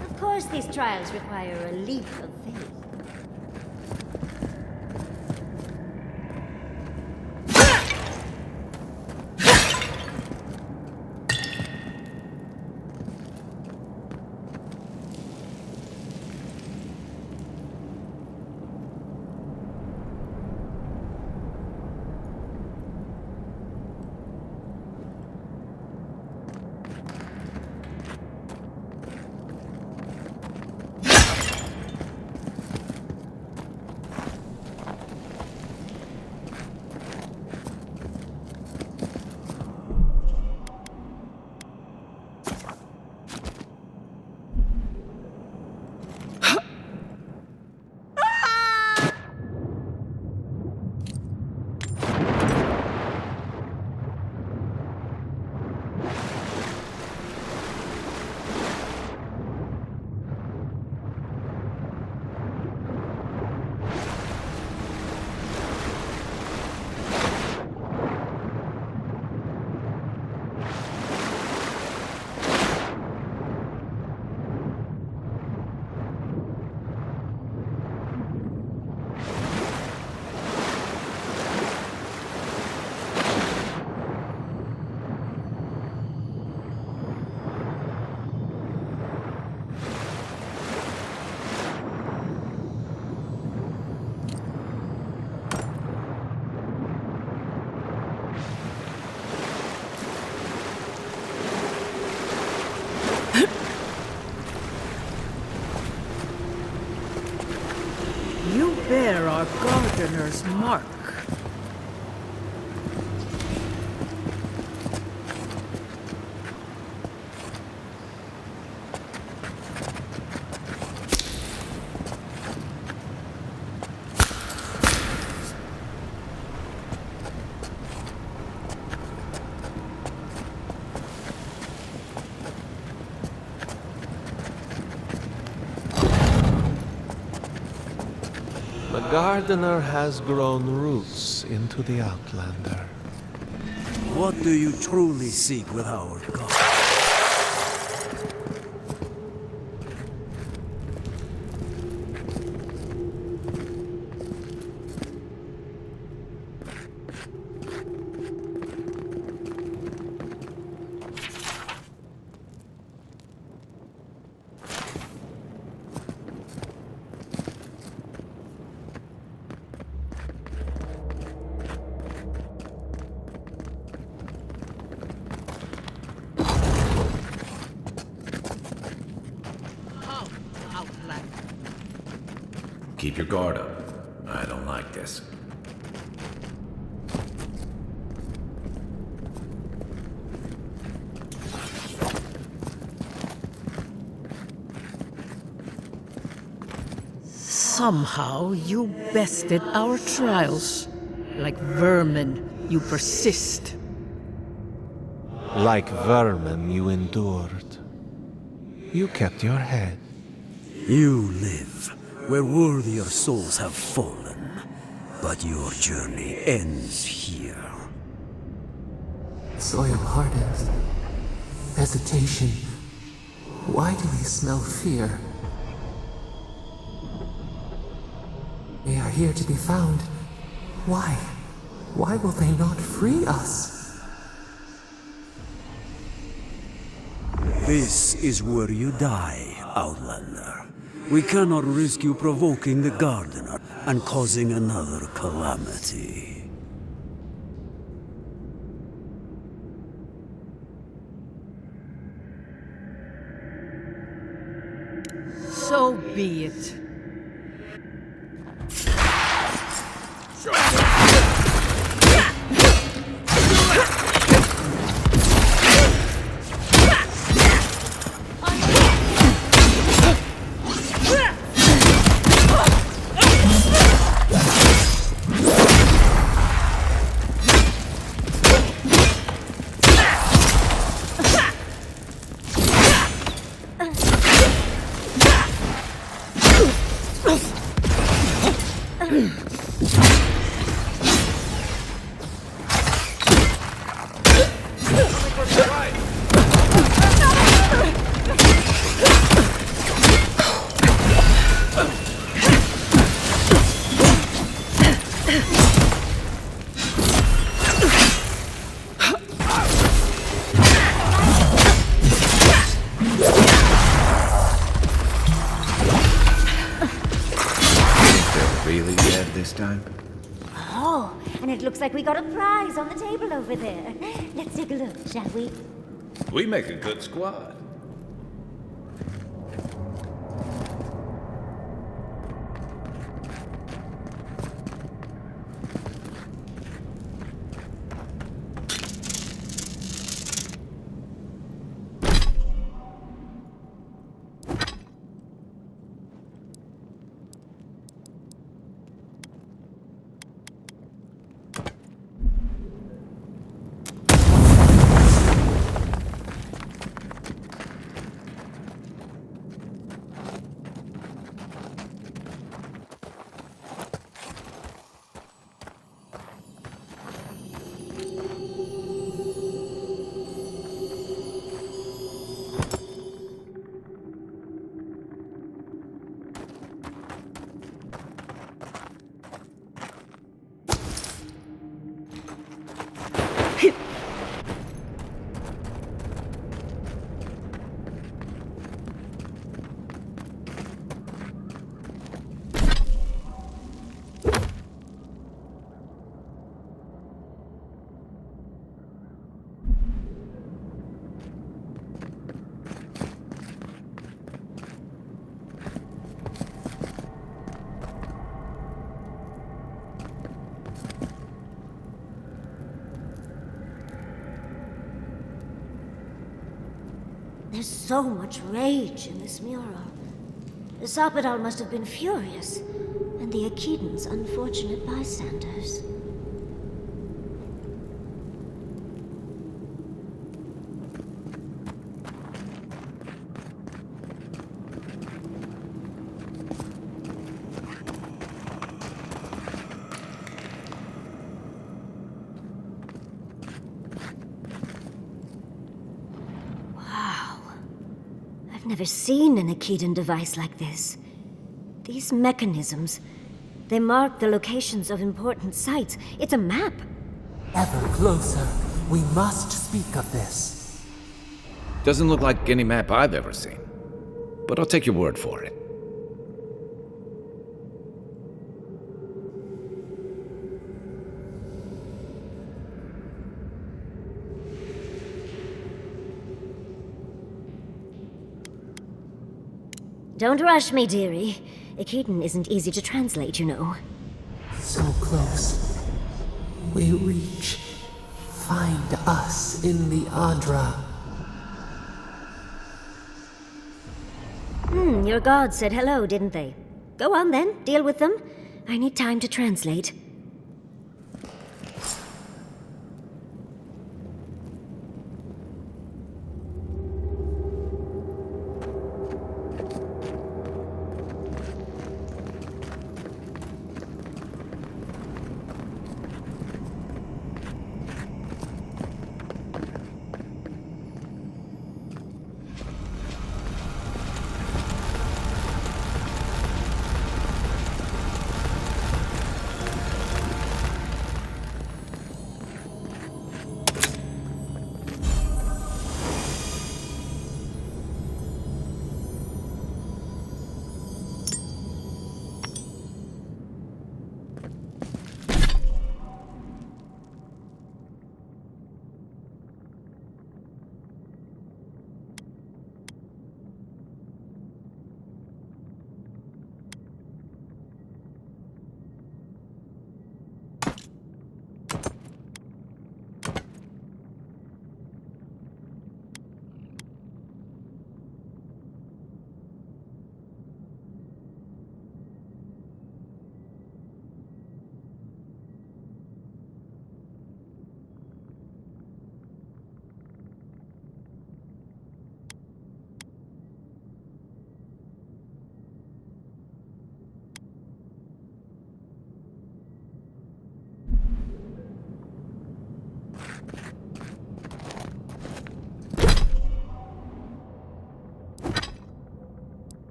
Of course, these trials require a leap of faith. You bear our gardener's mark. The gardener has grown roots into the Outlander. What do you truly seek with our God? Keep your guard up. I don't like this. Somehow you bested our trials. Like vermin, you persist. Like vermin, you endured. You kept your head. You live where worthier souls have fallen, but your journey ends here. So your heart is. hesitation. Why do they smell fear? They are here to be found. Why? Why will they not free us? This is where you die, Outlander. We cannot risk you provoking the Gardener and causing another calamity. So be it. Really dead this time? Oh, and it looks like we got a prize on the table over there. Let's take a look, shall we? We make a good squad. There's so much rage in this mural. The Sarpedal must have been furious, and the Akedans unfortunate bystanders. I've never seen an Akedan device like this. These mechanisms, they mark the locations of important sites. It's a map. Ever closer. We must speak of this. Doesn't look like any map I've ever seen. But I'll take your word for it. Don't rush me, dearie. Akedan isn't easy to translate, you know. So close. We reach. Find us in the Adra. Your gods said hello, didn't they? Go on then, deal with them. I need time to translate.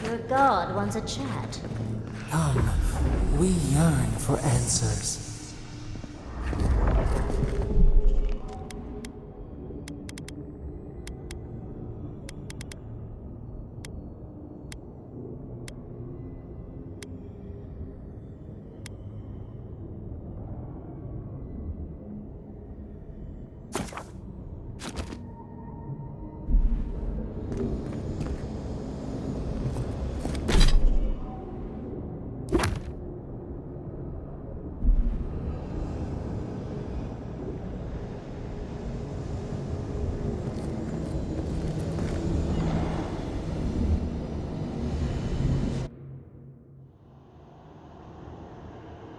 Your god wants a chat. Come, we yearn for answers.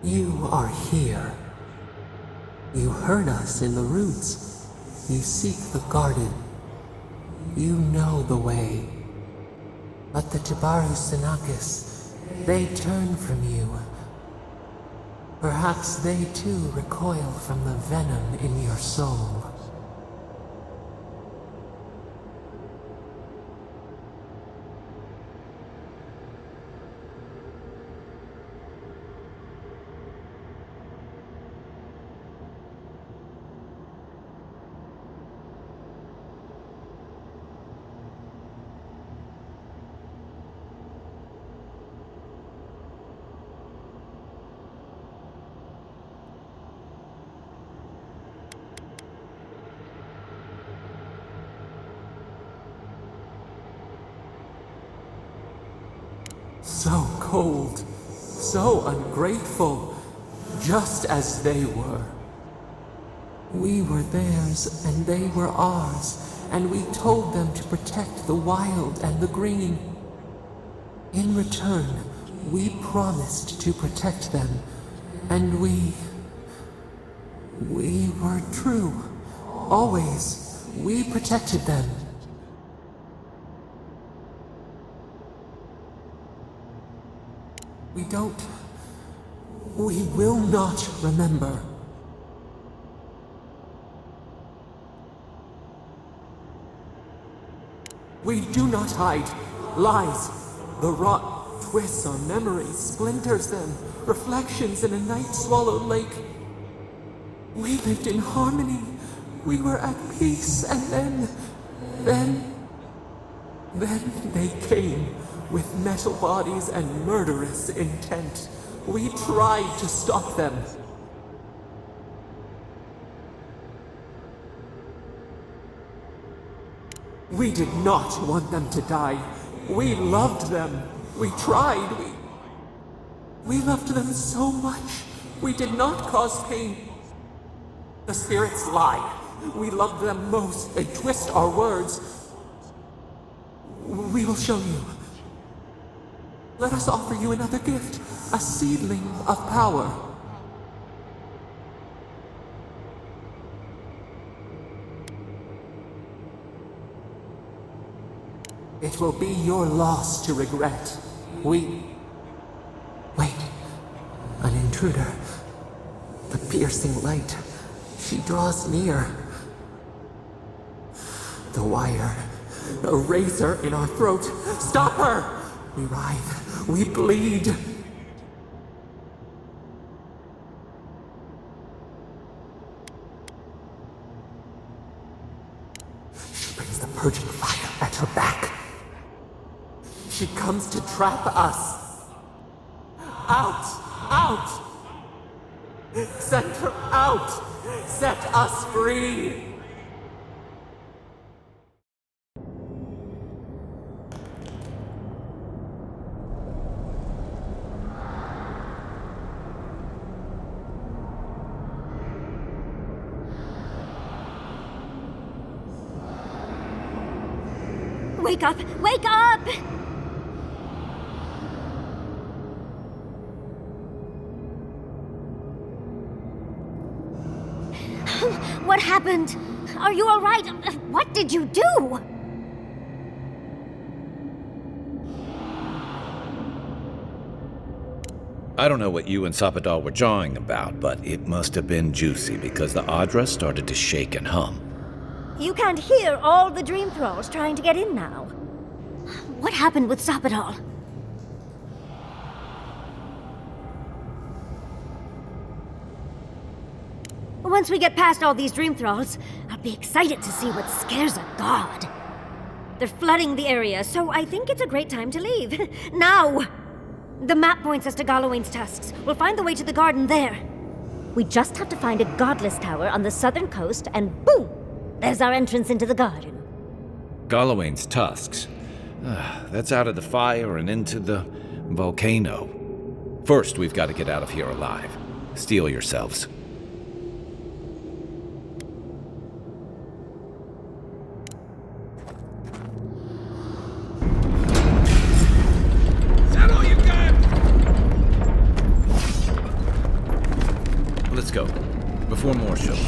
You are here. You heard us in the roots. You seek the garden. You know the way. But the Tibaru Sinakis, they turn from you. Perhaps they too recoil from the venom in your soul. So cold, so ungrateful, just as they were. We were theirs and they were ours, and we told them to protect the wild and the green. In return, we promised to protect them, and we were true. Always, we protected them. We will not remember. We do not hide. Lies. The rot twists our memories, splinters them, reflections in a night-swallowed lake. We lived in harmony. We were at peace, and then they came with metal bodies and murderous intent. We tried to stop them. We did not want them to die. We loved them. We tried. We loved them so much. We did not cause pain. The spirits lie. We loved them most. They twist our words. We will show you. Let us offer you another gift, a seedling of power. It will be your loss to regret. Wait, an intruder. The piercing light. She draws near. The wire. A razor in our throat. Stop her! We writhe. We bleed. She brings the purging fire at her back. She comes to trap us. Out! Out! Send her out! Set us free! Wake up! Wake up! What happened? Are you all right? What did you do? I don't know what you and Sapadal were jawing about, but it must have been juicy because the Adra started to shake and hum. You can't hear all the dream thralls trying to get in now. What happened with Sapadal? once we get past all these dream thralls, I'll be excited to see what scares a god. They're flooding the area, so I think it's a great time to leave. Now! The map points us to Gallowayne's tusks. We'll find the way to the garden there. We just have to find a godless tower on the southern coast, and boom! There's our entrance into the garden. Gallowayne's tusks. That's out of the fire and into the volcano. First, we've got to get out of here alive. Steel yourselves. Let's go, before more show up.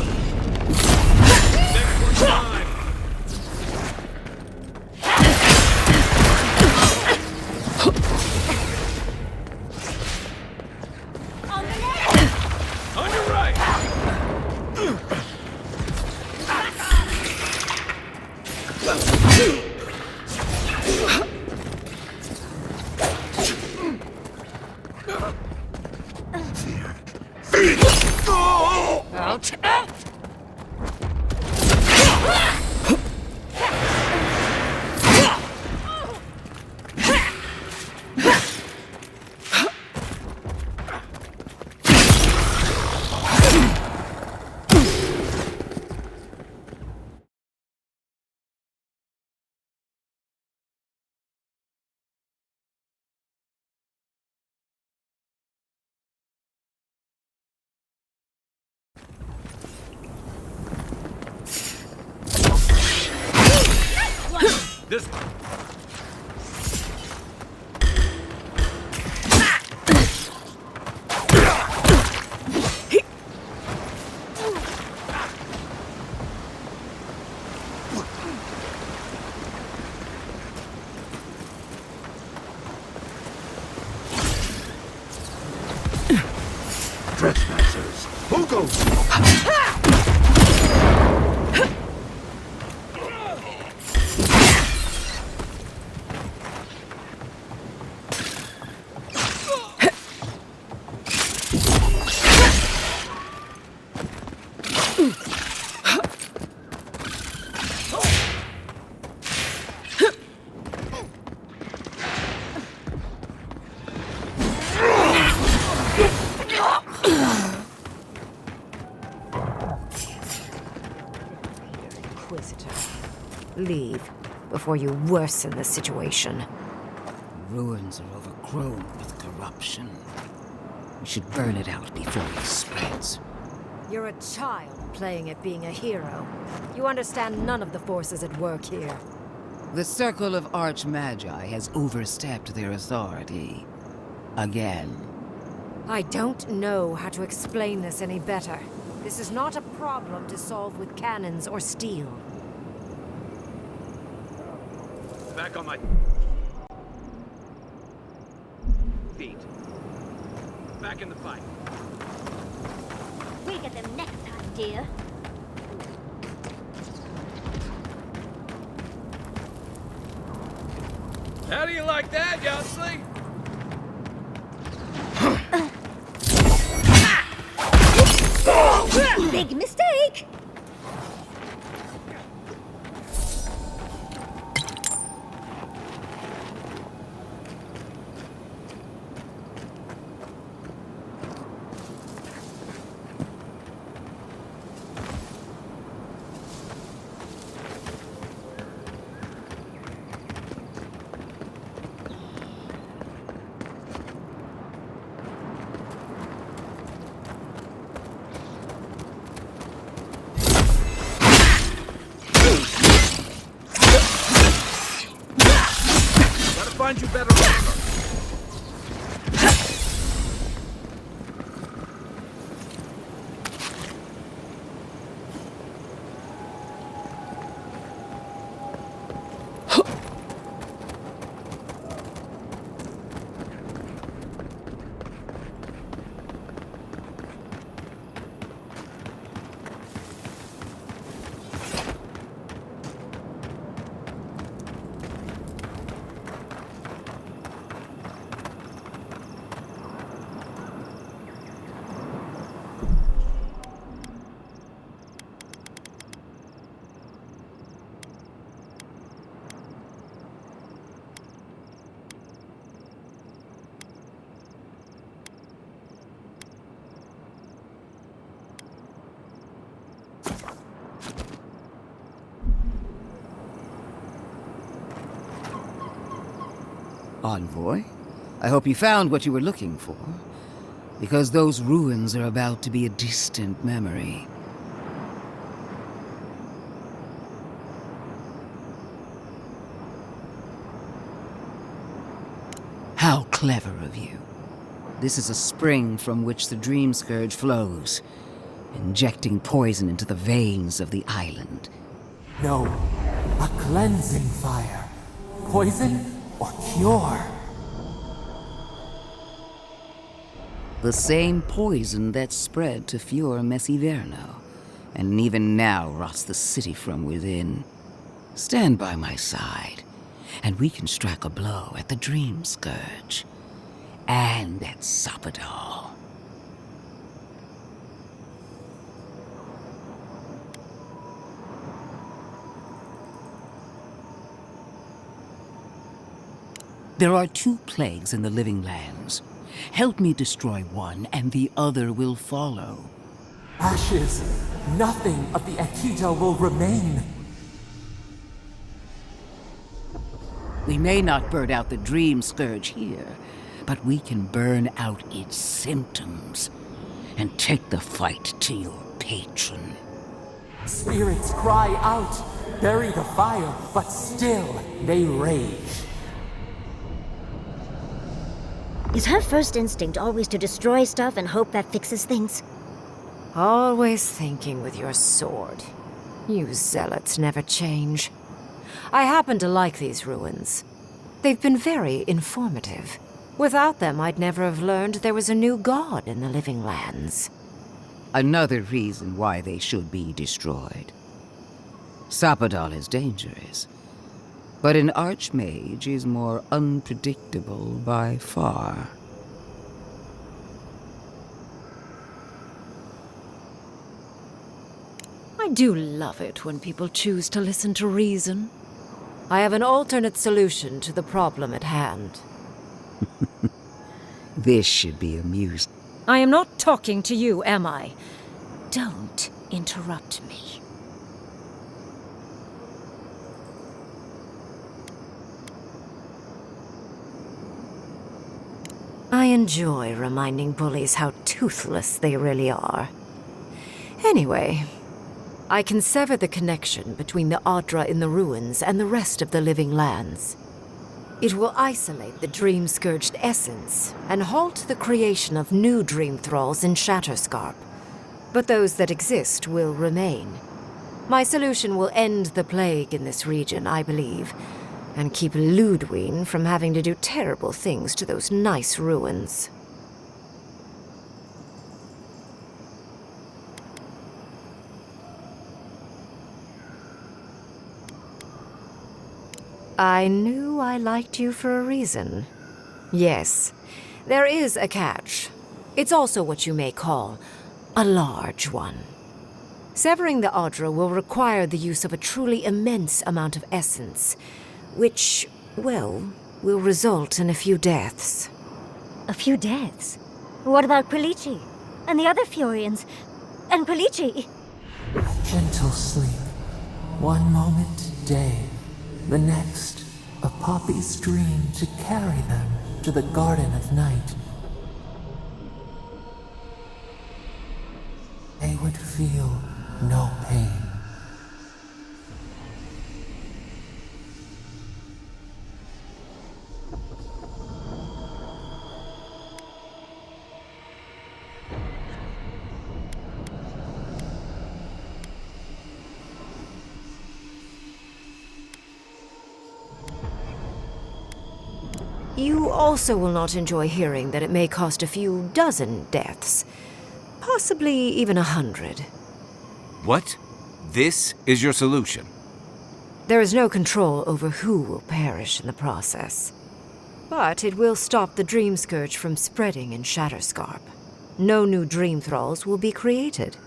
On your right! This one. Trespassers, who goes? Leave before you worsen the situation. Ruins are overgrown with corruption. We should burn it out before it spreads. You're a child playing at being a hero. You understand none of the forces at work here. The Circle of Archmagi has overstepped their authority. Again. I don't know how to explain this any better. This is not a problem to solve with cannons or steel. Back on my feet. Back in the fight. We'll get them next time, dear. How do you like that, Yosley? Big mistake! Find you better armor. Envoy, I hope you found what you were looking for, because those ruins are about to be a distant memory. How clever of you. This is a spring from which the Dream Scourge flows, injecting poison into the veins of the island. No, a cleansing fire. Poison or cure? The same poison that spread to Fior Messiverno, and even now rots the city from within. Stand by my side, and we can strike a blow at the Dream Scourge. And at Sapadal. There are 2 plagues in the living lands. Help me destroy one, and the other will follow. Ashes. Nothing of the Akita will remain. We may not burn out the Dream Scourge here, but we can burn out its symptoms and take the fight to your patron. Spirits cry out, bury the fire, but still they rage. Is her first instinct always to destroy stuff and hope that fixes things? Always thinking with your sword. You zealots never change. I happen to like these ruins. They've been very informative. Without them, I'd never have learned there was a new god in the living lands. Another reason why they should be destroyed. Sapadal is dangerous, but an archmage is more unpredictable by far. I do love it when people choose to listen to reason. I have an alternate solution to the problem at hand. This should be amusing. I am not talking to you, am I? Don't interrupt me. I enjoy reminding bullies how toothless they really are. Anyway, I can sever the connection between the Adra in the ruins and the rest of the living lands. It will isolate the dream-scourged essence and halt the creation of new dream thralls in Shatterscarp. But those that exist will remain. My solution will end the plague in this region, I believe, and keep Ludwine from having to do terrible things to those nice ruins. I knew I liked you for a reason. Yes, there is a catch. It's also what you may call a large one. Severing the Adra will require the use of a truly immense amount of essence, which, well, will result in a few deaths. A few deaths? What about Quilici? And the other Furians? And Quilici? Gentle sleep. One moment, day. The next, a poppy's dream to carry them to the Garden of Night. They would feel no pain. You also will not enjoy hearing that it may cost a few dozen deaths. Possibly even 100. What? This is your solution? There is no control over who will perish in the process. But it will stop the Dream Scourge from spreading in Shatterscarp. No new Dream Thralls will be created.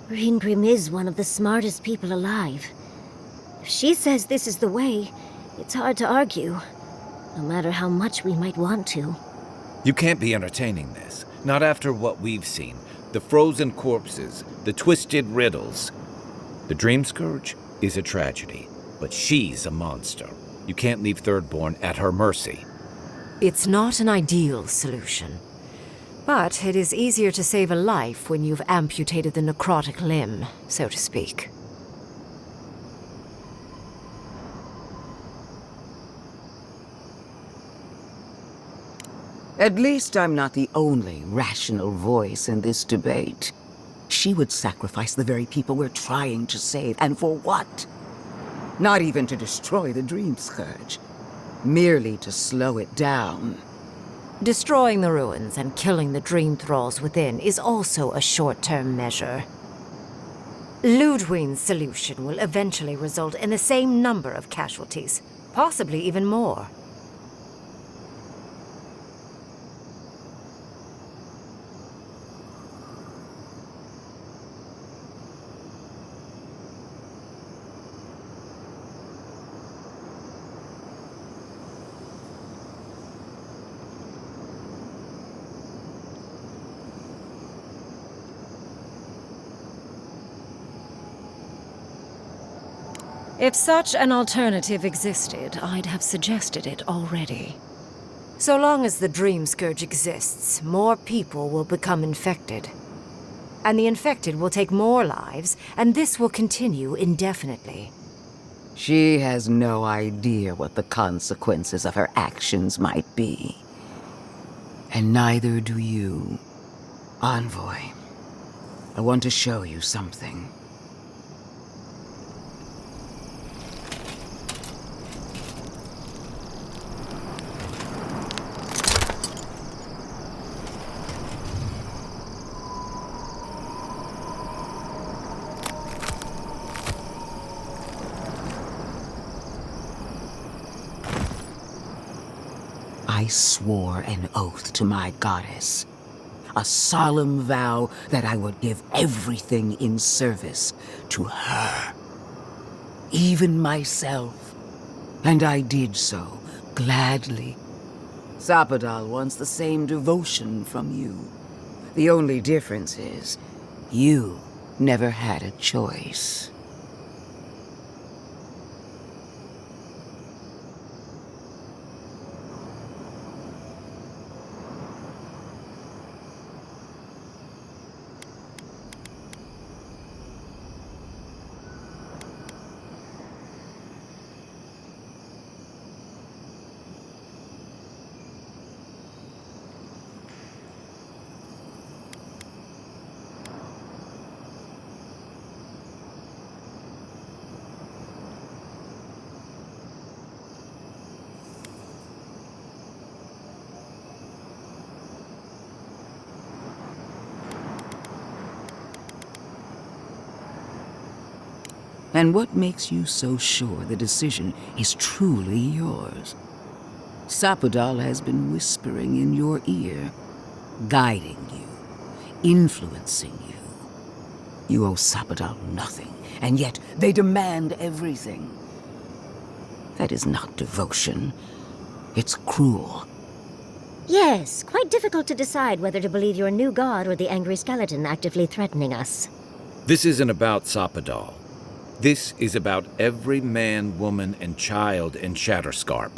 Ringrim is one of the smartest people alive. If she says this is the way, it's hard to argue. No matter how much we might want to. You can't be entertaining this. Not after what we've seen. The frozen corpses, the twisted riddles. The Dream Scourge is a tragedy, but she's a monster. You can't leave Thirdborn at her mercy. It's not an ideal solution. But it is easier to save a life when you've amputated the necrotic limb, so to speak. At least I'm not the only rational voice in this debate. She would sacrifice the very people we're trying to save, and for what? Not even to destroy the Dream Scourge. Merely to slow it down. Destroying the ruins and killing the dream thralls within is also a short-term measure. Ludwig's solution will eventually result in the same number of casualties, possibly even more. If such an alternative existed, I'd have suggested it already. So long as the Dream Scourge exists, more people will become infected. And the infected will take more lives, and this will continue indefinitely. She has no idea what the consequences of her actions might be. And neither do you. Envoy, I want to show you something. I swore an oath to my goddess. A solemn vow that I would give everything in service to her. Even myself. And I did so, gladly. Zapadal wants the same devotion from you. The only difference is, you never had a choice. And what makes you so sure the decision is truly yours? Zapadal has been whispering in your ear, guiding you, influencing you. You owe Zapadal nothing, and yet they demand everything. That is not devotion. It's cruel. Yes, quite difficult to decide whether to believe your new god or the angry skeleton actively threatening us. This isn't about Zapadal. This is about every man, woman, and child in Shatterscarp.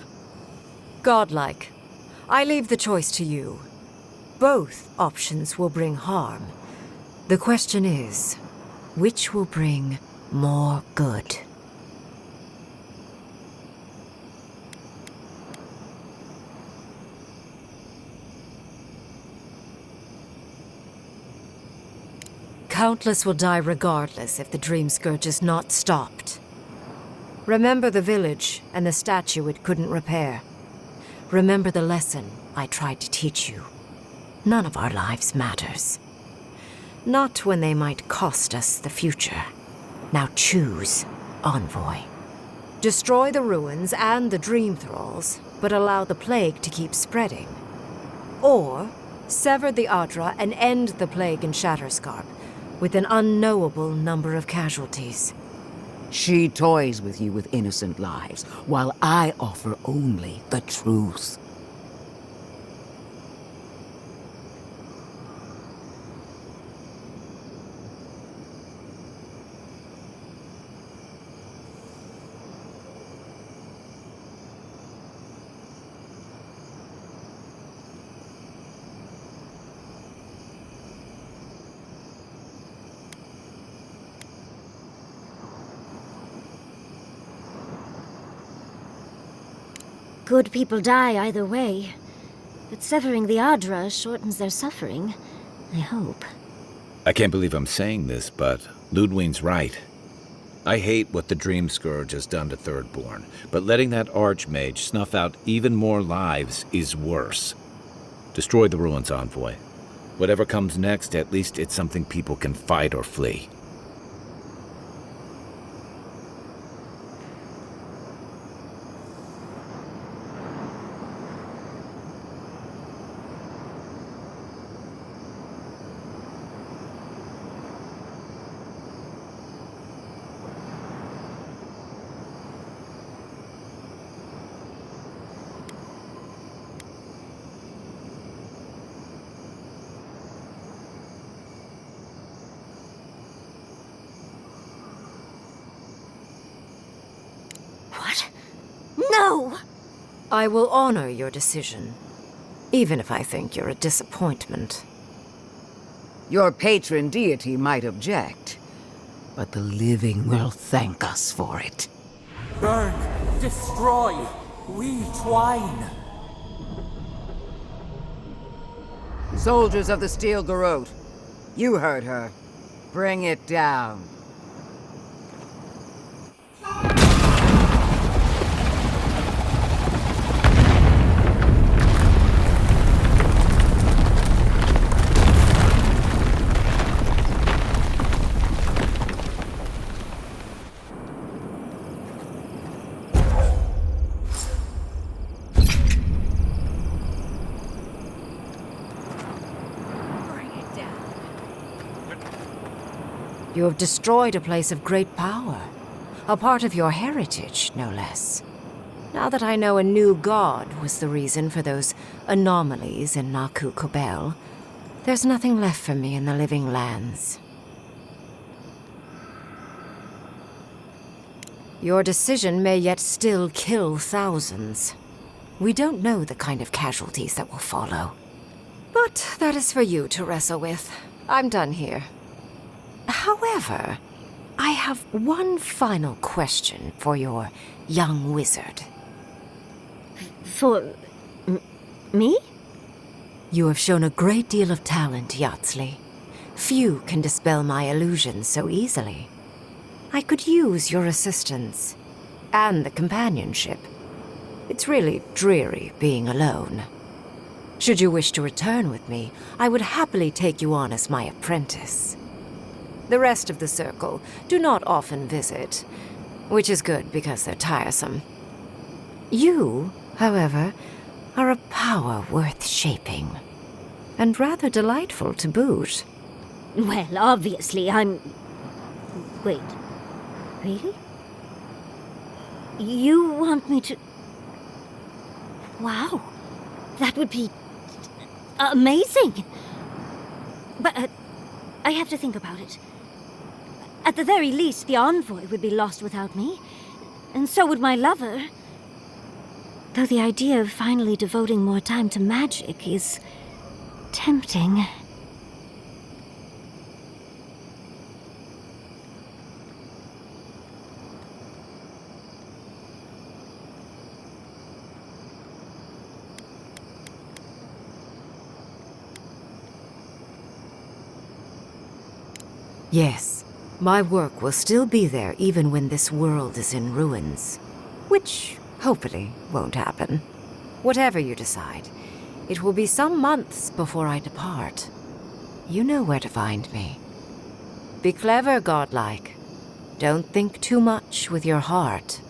Godlike. I leave the choice to you. Both options will bring harm. The question is, which will bring more good? Countless will die regardless if the Dream Scourge is not stopped. Remember the village and the statue it couldn't repair. Remember the lesson I tried to teach you. None of our lives matters. Not when they might cost us the future. Now choose, Envoy. Destroy the ruins and the Dream Thralls, but allow the plague to keep spreading. Or sever the Adra and end the plague in Shatterscarp, with an unknowable number of casualties. She toys with you with innocent lives, while I offer only the truth. Good people die either way. But severing the Adra shortens their suffering, I hope. I can't believe I'm saying this, but Ludwine's right. I hate what the Dream Scourge has done to Thirdborn, but letting that Archmage snuff out even more lives is worse. Destroy the ruins, Envoy. Whatever comes next, at least it's something people can fight or flee. What? No! I will honor your decision, even if I think you're a disappointment. Your patron deity might object, but the living will thank us for it. Burn, destroy, we twine. Soldiers of the Steel Garrote, you heard her. Bring it down. You have destroyed a place of great power. A part of your heritage, no less. Now that I know a new god was the reason for those anomalies in Naku Kobel, there's nothing left for me in the living lands. Your decision may yet still kill thousands. We don't know the kind of casualties that will follow. But that is for you to wrestle with. I'm done here. However, I have one final question for your young wizard. For... me? You have shown a great deal of talent, Yatsley. Few can dispel my illusions so easily. I could use your assistance, and the companionship. It's really dreary being alone. Should you wish to return with me, I would happily take you on as my apprentice. The rest of the circle do not often visit, which is good because they're tiresome. You, however, are a power worth shaping, and rather delightful to boot. Well, obviously, I'm... Wait. Really? You want me to... Wow. That would be... amazing! But, I have to think about it. At the very least, the Envoy would be lost without me. And so would my lover. Though the idea of finally devoting more time to magic is... tempting. Yes, my work will still be there even when this world is in ruins. Which, hopefully, won't happen. Whatever you decide, it will be some months before I depart. You know where to find me. Be clever, godlike. Don't think too much with your heart.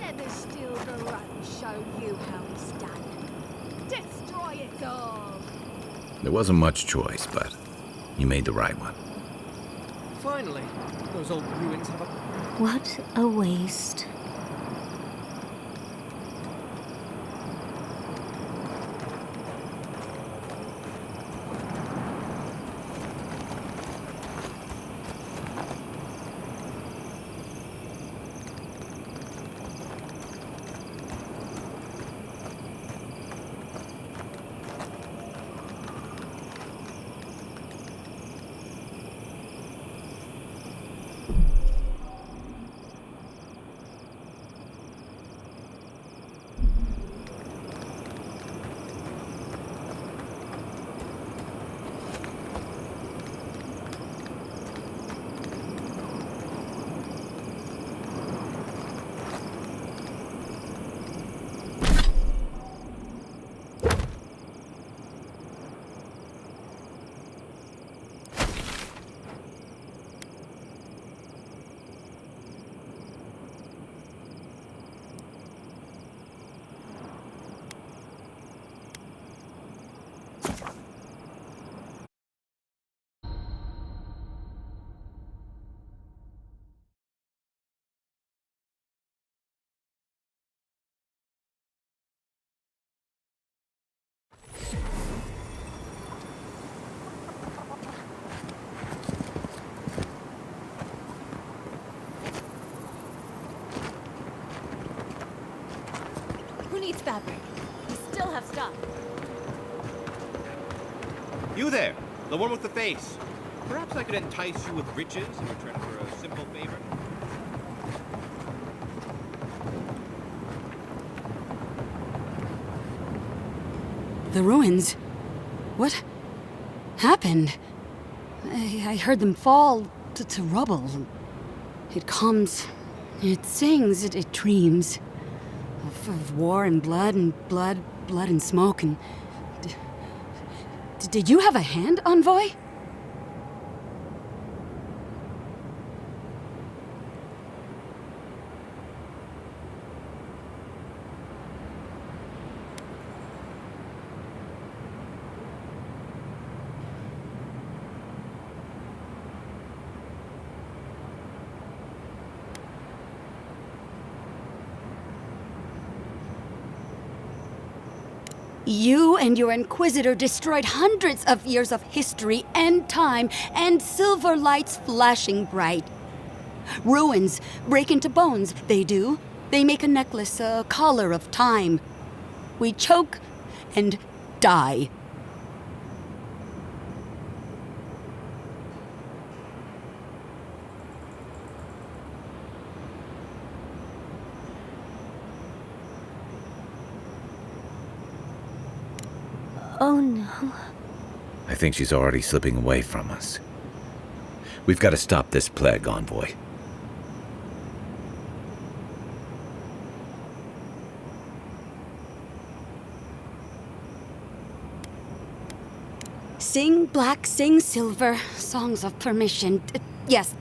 Let the Steel Garrote show you how it's done. Destroy it all! There wasn't much choice, but you made the right one. Finally, those old ruins have a... What a waste. Nice fabric. We still have stuff. You there, the one with the face. Perhaps I could entice you with riches in return for a simple favor? The ruins? What happened? I heard them fall to rubble. It comes, it sings, it dreams of war and blood and smoke. And did you have a hand, Envoy? You and your Inquisitor destroyed hundreds of years of history and time, and silver lights flashing bright. Ruins break into bones, they do. They make a necklace, a collar of time. We choke and die. Oh no. I think she's already slipping away from us. We've got to stop this plague, Envoy. Sing black, sing silver, songs of permission. Yes,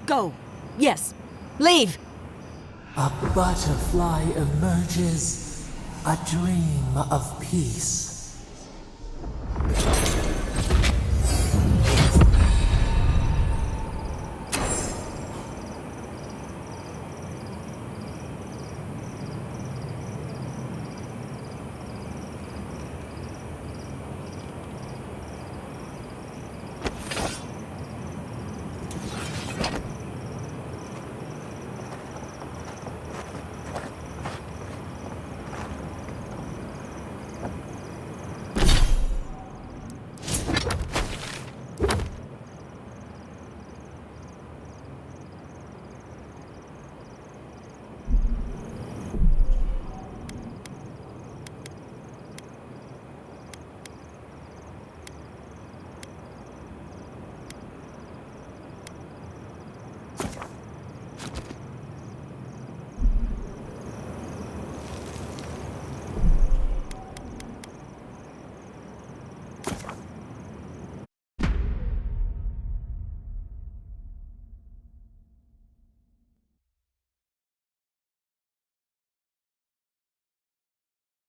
go. Yes, leave. A butterfly emerges, a dream of peace.